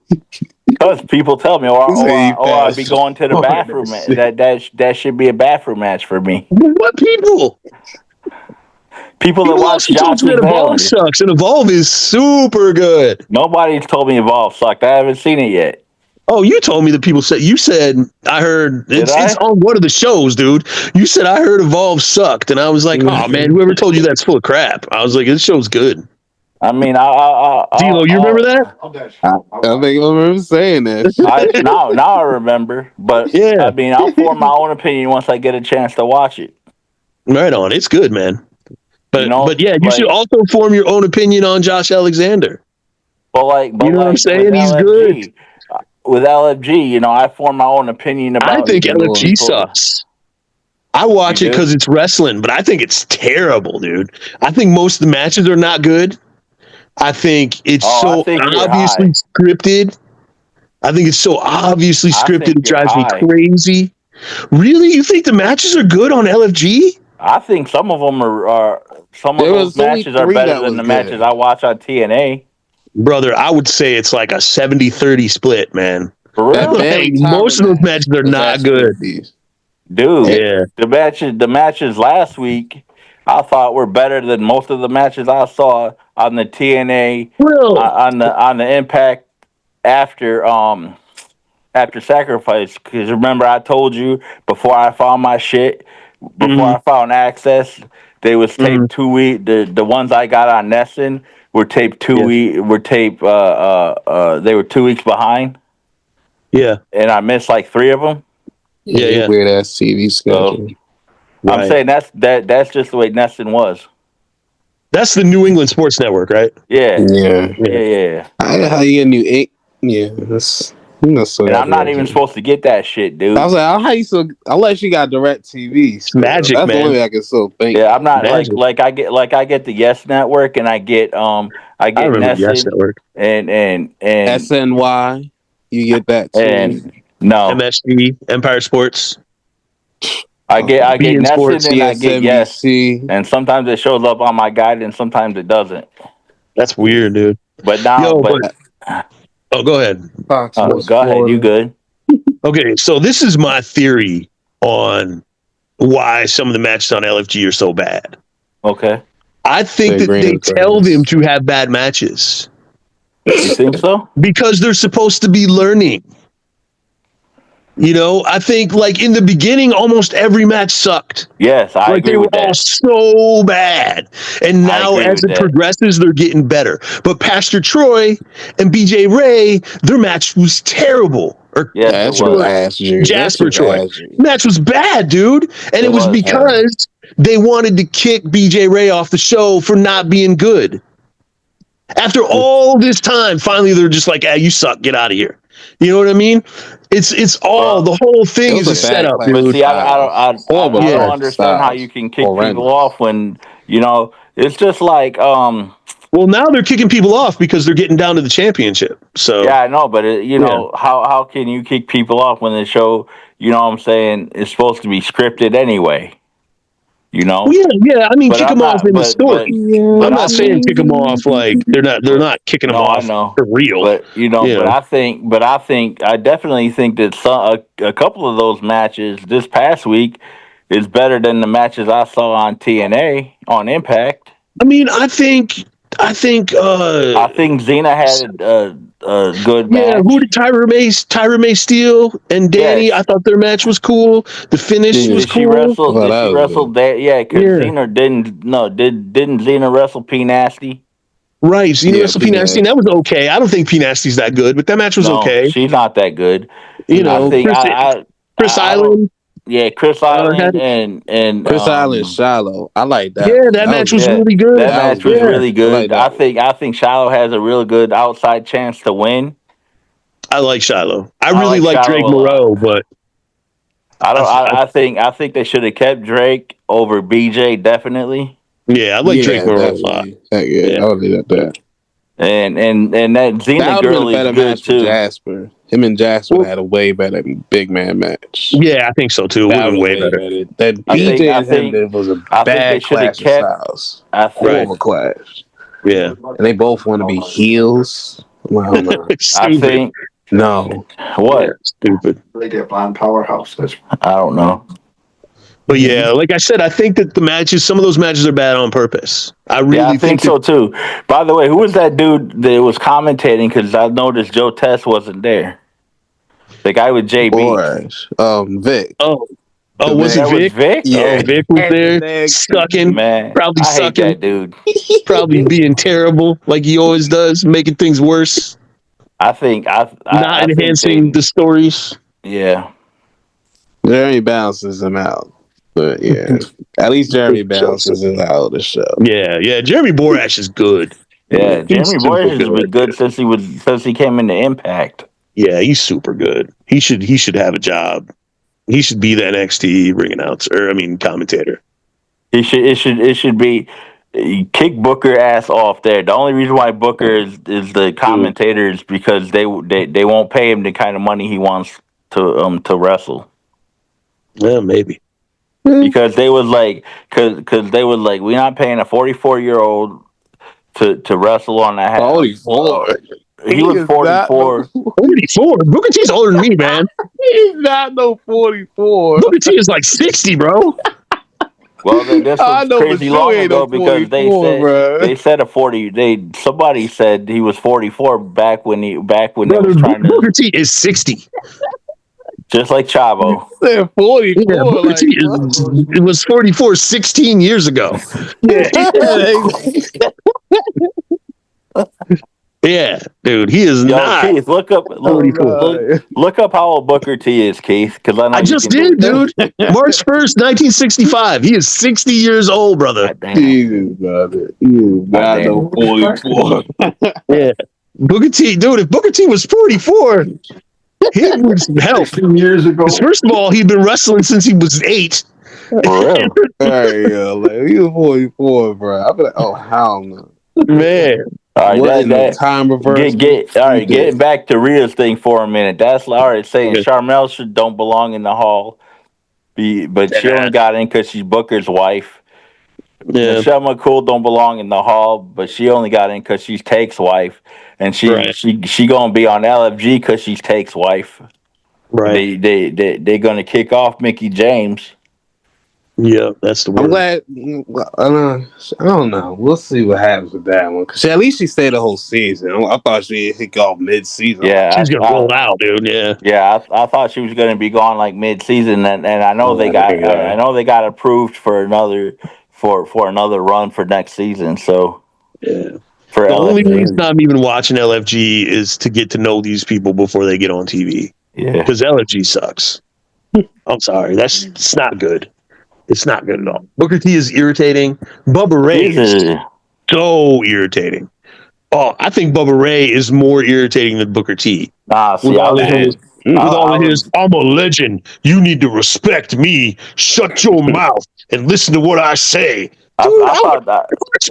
because people tell me, This ain't or I'd be fast going to the forward bathroom. that shit. That should be a bathroom match for me. What people? People that People watch also told Josh you that Evolve Alexander. sucks, and Evolve is super good. Nobody's told me Evolve sucked. I haven't seen it yet. Oh, you told me that people said you said I heard Did it's I? on one of the shows, dude. You said I heard Evolve sucked, and I was like, oh man, whoever told you that's full of crap. I was like, this show's good. I mean, D'Lo, you remember that? I think I remember saying that shit. now I remember, but Yeah, I mean, I'll form my own opinion once I get a chance to watch it. right on. It's good, man. You know, But yeah, you should like, also form your own opinion on Josh Alexander. but You know what I'm like with saying? He's good. LFG, you know, I form my own opinion I about think Lord. LFG people. sucks. I You watch it do? because it's wrestling, but I think it's terrible, dude. I think most of the matches are not good. I think it's Oh, I so think you're obviously high. scripted. I think it's so obviously I scripted. think It you're drives me high. crazy. Really? You think the matches are good on LFG? I think some of them are some of There those was only matches are 3 better that than was the matches good. I watch on TNA. Brother, I would say it's like a 70-30 split, man. For That real, Bam Like Tara most of those match matches are was not actually a good. beast. dude. Yeah. The matches last week I thought were better than most of the matches I saw on the TNA Well, on the Impact after after Sacrifice. Because remember, I told you before I found my shit, before mhm, I found Access, they was mhm, taped 2 week. The ones I got on Nesson were taped yeah, they were 2 weeks behind, yeah, and I missed like 3 of them. yeah, Yeah, yeah. weird ass TV So schedule. I'm Right. saying that's just the way Nesson was. That's the New England Sports Network, right? Yeah, Yeah. Yeah. yeah. How you get new ink? Yeah, that's so And got I'm not even direct. supposed to get that shit, I dude. was like, how you so? Unless you got direct TV, It's still. magic, That's the only man. way I can still think. Yeah, I'm not Magic. like I get the Yes Network and I get I remember the Yes Nesson Network. and SNY, you get that too. no, MSG, Empire Sports, I get BN Nesson Sports. and I get Yes, CSNBC. and sometimes it shows up on my guide and sometimes it doesn't. That's weird, dude. But now, Yo, but but oh, go ahead. Fox Sports go ahead, you Florida. good? Okay, so this is my theory on why some of the matches on LFG are so bad. Okay, I think Say that green they is tell grass. them to have bad matches you think so? because they're supposed to be learning. You know, I think like in the beginning, almost every match sucked. Yes, I Like they agree were with all that. so bad. And I now agree as with it that. progresses, they're getting better. But Pastor Troy and BJ Ray, their match was terrible. Or Yes, That it shit was was. ass juice. That Jasper shit was Troy. ass juice. Match was bad, dude. And It it was was. because they wanted to kick BJ Ray off the show for not being good. After all this time, finally they're just like, "Ah, you suck. Get out of here." You know what I mean? It's all Well, the whole It thing was is a a bad setup, clash but of dude. see, styles. Horrible I Yeah. don't clash of understand how you styles. can kick people Horrendous. off when you know it's just like Well, now they're kicking people off because they're getting down to the championship. So yeah, I know, but you yeah. know how can you kick people off when the show, you know what I'm saying, is supposed to be scripted anyway, you know? Well, yeah. I mean, But kick I'm them off not in the but story. Yeah. but I'm not I saying think kick them off like they're but not kicking them no, I off know. for real. But you know, You know, I definitely think that a couple of those matches this past week is better than the matches I saw on TNA on Impact. I mean, I think I think Xena had a good yeah, match. who did Tyra May steal and Danny? Yes. I thought their match was cool. The finish was Did she cool. wrestle? Well, Did that she was wrestle good. that? Yeah, because Yeah. Xena didn't Xena wrestle P Nasty? Right. So you Yeah, wrestle P Nasty, and that was okay. I don't think P Nasty's that good, but that match was No, okay. she's not that good. You I know, think Chris I don't. Island Yeah, Chris had Island it. and Chris Island Shiloh. I like that Yeah, one. that That was match was good. yeah, really good. that That was match was Yeah, good. really I like good. that one. I think Shiloh has a really good outside chance to win. I like Shiloh. I I really like like Drake Shiloh a lot. Moreau, but I I, don't. I I think they should have kept Drake over BJ definitely. yeah, I like Drake Yeah, Moreau a lot. definitely. Yeah, Yeah, I would leave that. And that Xena That would have been a girl is better good match for too. Jasper. Him and Jasper well, had a way better big man match. yeah, I think so too. It would That have been was way way better. better. That I Yeah, think BJ I and him think did was a I think they bad should have clash of kept. styles. I think right. Horrible clash. Yeah, And they both want to be heels. Well, no. I stupid. think No. Yeah, what stupid. They get blonde powerhouse. That's I don't know. But yeah, like I said, I think that some of those matches are bad on purpose. I Yeah, I really think think that. so too. By the way, who was that dude that was commentating? Because I noticed Joe Test wasn't there. The guy with JB. Boy. Vic. Oh, The was it That man. was Vic? Vic. Oh, Yeah. Vic was And the there, man sucking, Man, probably I hate sucking, that dude. probably being terrible like he always does, making things worse, I not think enhancing they. the stories. Yeah, Jeremy balances him out. But yeah. At least Jeremy balances him out of the show. Yeah. Jeremy Borash is good. yeah. He's Jeremy super Boyce has good. been good since he came into Impact. Yeah, he's super good. He should have a job. He should be the NXT ring announcer. Commentator. It should be kick Booker ass off there. The only reason why Booker is the Dude, commentator is because they won't pay him the kind of money he wants to wrestle. yeah, maybe. Because they was like, because they was like, we're not paying a 44-year-old to wrestle on that. 44. He was is not no 44. 44. Booker T's older than me, man. He's not no 44. Booker T is like 60, bro. Well, this I was know, but crazy you long ain't ago no because 44, bro. they said a 40. Somebody said he was 44 back when they Brother, was trying to, Booker T is 60. just like Chavo. Said 44. Yeah, Booker Like, T what? it was 44 16 years ago. Yeah. Yeah, dude, he is Yo, not Keith, look up 44. look up how old Booker T is, Keith, because I know I you just can did, do it. dude. March 1st, 1965. He is 60 years old, brother. God damn. Jesus, brother. He is not no 44. Yeah. Booker T, dude, if Booker T was 44, he would some help. 15 years ago. Because first of all, he'd been wrestling since he was 8. For real. Hey, yo, like, he was 44, bro. I'd be like, oh, hell no. Man. All right, What in the time reverse? getting back to Rhea's thing for a minute. That's all right. Saying Okay. Charmel don't belong in the hall, but she only got in because she's Booker's wife. Yeah. Michelle McCool don't belong in the hall, but she only got in because she's Take's wife, and she gonna be on LFG because she's Take's wife. Right. They gonna kick off Mickey James. Yeah, that's the word. I'm glad. I don't know. We'll see what happens with that one. Because at least she stayed the whole season. I thought she'd hit off mid-season. Yeah, She's going to roll out, dude. Yeah. Yeah, I thought she was going to be gone like mid-season, and I know they got approved for another run for next season. So Yeah. for The only LFG, reason I'm even watching LFG is to get to know these people before they get on TV. yeah, Because LFG sucks. I'm sorry. It's not good. It's not good at all. Booker T is irritating. Bubba Ray is so irritating. Oh, I think Bubba Ray is more irritating than Booker T. see, I was I'm a legend. You need to respect me. Shut your mouth and listen to what I say. Dude, I thought that.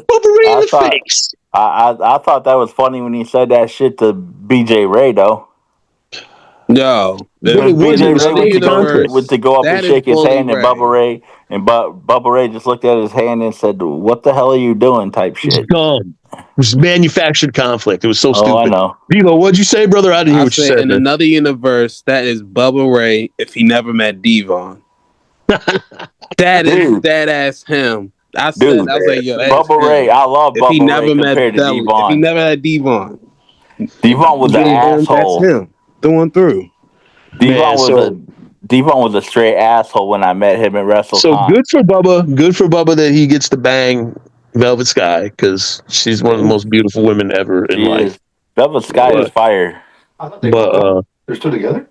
Bubba Ray in the face. I thought that was funny when he said that shit to BJ Ray though. No, BJ Ray went to go up and shake his hand, Ray. and Bubba Ray just looked at his hand and said, "What the hell are you doing?" Type shit. It's dumb. It was manufactured conflict. It was so stupid. I know. Vilo, what'd you say, brother? I didn't hear what you said. In another universe, that is Bubba Ray if he never met Devon. That is dead ass him. I said, Dude, I was like, yo, that's Bubba Ray. him. I love If he Bubba Ray never met compared to if he Devon. never had Devon, Devon was an that's asshole. him through and through. Devon Man, was a Devon was a straight asshole when I met him at so WrestleCon. good for Bubba. Good for Bubba that he gets to bang Velvet Sky because she's one of the most beautiful women ever in She life. is. Velvet Sky is But, fire. I thought they broke up. but They're still together?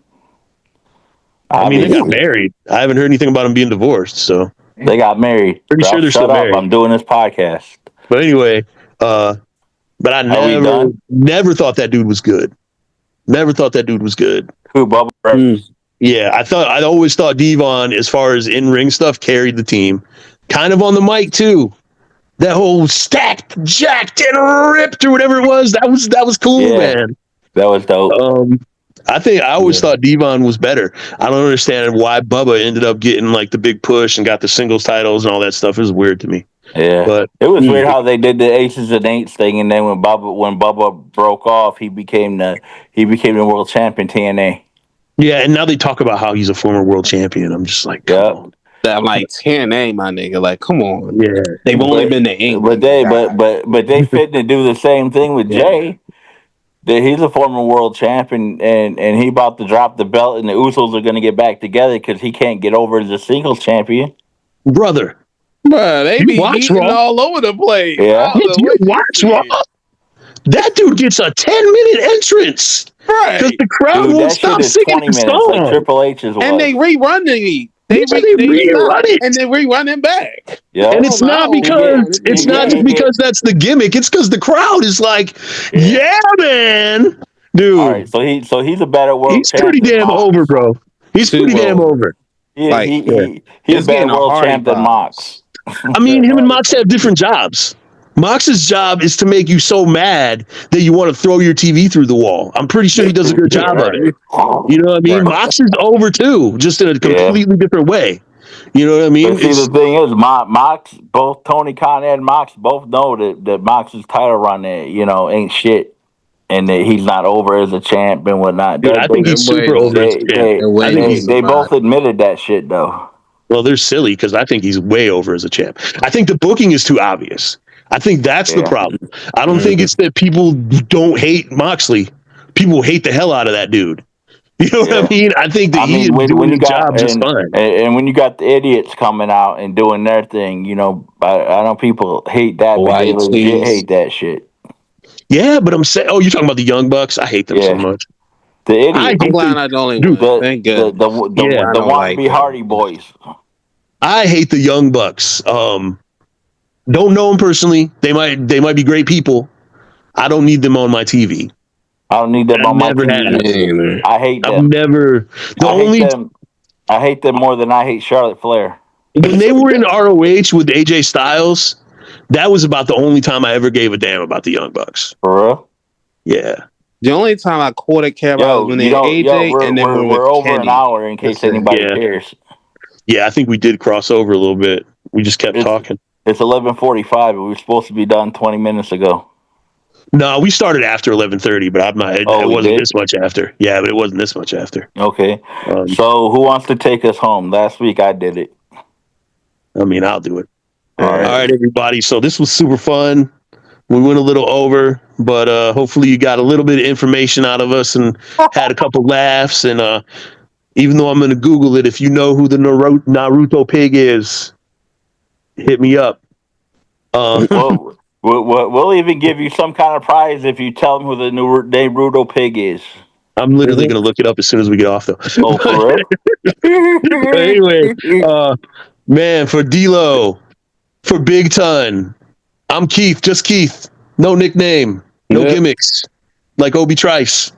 I mean, they got Obviously, married. I haven't heard anything about them being divorced, so they got married. pretty sure Ralph, they're still shut up! married. I'm doing this podcast. But anyway, but I Are we done? never thought that dude was good. Never thought that dude was good. Who Bubba Ray? Mm. Yeah, I always thought Devon, as far as in ring stuff, carried the team. Kind of on the mic too. That whole stacked, jacked, and ripped or whatever it was. That was cool, Yeah. man. That was dope. I always thought Devon was better. I don't understand why Bubba ended up getting like the big push and got the singles titles and all that stuff. It was weird to me. Yeah, But it was weird how they did the aces and eights thing, and then when Bubba broke off, he became the world champion TNA. yeah, and now they talk about how he's a former world champion. I'm just like, come on. That like TNA, my nigga. Like, come on. Yeah. They've only been to England. But they fit to do the same thing with Yeah. Jay. That he's a former world champion, and he about to drop the belt, and the Usos are going to get back together because he can't get over as a singles champion. Brother. Bruh, they You be watch eating Raw? all over the place. Yeah. I don't know You what you watch see. Raw? That dude gets a 10-minute entrance. Right. Because the crowd Dude, won't that stop shit is singing 20 the minutes, like song. Triple H's was. And they rerun it. They stop rerun it. and they rerun it back. Yeah. And it's not because it's not just because that's the gimmick. It's because the crowd is like, yeah, man, dude. All right, so he's a better world He's champ. pretty than damn Mox. over, bro. He's pretty damn over. He's it's a better getting a world Hardy champ than vibes. Mox. I mean, him and Mox have different jobs. Mox's job is to make you so mad that you want to throw your TV through the wall. I'm pretty sure he does a good job of it. You know what I mean? Right. Mox is over too, just in a completely different way. You know what I mean? But see, the thing is, Mox, both Tony Khan and Mox both know that Mox's title run, ain't shit, and that he's not over as a champ and whatnot. Dude, I think he's super over as a champ. They both admitted that shit though. Well, they're silly because I think he's way over as a champ. I think the booking is too obvious. I think that's the problem. I don't think it's that people don't hate Moxley. People hate the hell out of that dude. You know what I mean? I think that he is doing his job just fine. And when you got the idiots coming out and doing their thing, I know people hate that, but they legit hate that shit. Yeah, but I'm saying, you're talking about the Young Bucks? I hate them so much. The idiots. I'm glad I'm the only one. Thank God. The wannabe Hardy Boys. I hate the Young Bucks. Don't know them personally. They might be great people. I don't need them on my TV. I don't need them on my TV. I hate them. I hate them more than I hate Charlotte Flair. When they were in ROH with AJ Styles, that was about the only time I ever gave a damn about the Young Bucks. For real? Yeah. The only time I quarter care about was when they AJ and then we're over Kenny. An hour in case anybody cares. Yeah, I think we did cross over a little bit. We just kept talking. It's 11:45, and we were supposed to be done 20 minutes ago. No, we started after 11:30, but I'm not. It wasn't this much after. Yeah, but it wasn't this much after. Okay. So who wants to take us home? Last week I did it. I mean, I'll do it. All right, everybody. So this was super fun. We went a little over, but hopefully you got a little bit of information out of us and had a couple laughs. And even though I'm going to Google it, if you know who the Naruto pig is, hit me up. We'll even give you some kind of prize if you tell them who the Naruto pig is. I'm literally going to look it up as soon as we get off, though. Oh, for real? Anyway, man, for D-Lo, for Big Ton, I'm Keith, just Keith. No nickname, no gimmicks, like Obi Trice.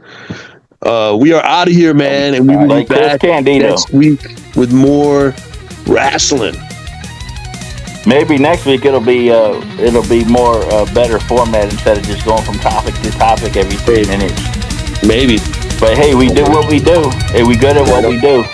We are out of here, man, and we will be back next week with more wrestling. Maybe next week it'll be more better format instead of just going from topic to topic every 3 minutes. Maybe. But hey, we do what we do. Hey, we good at what we do.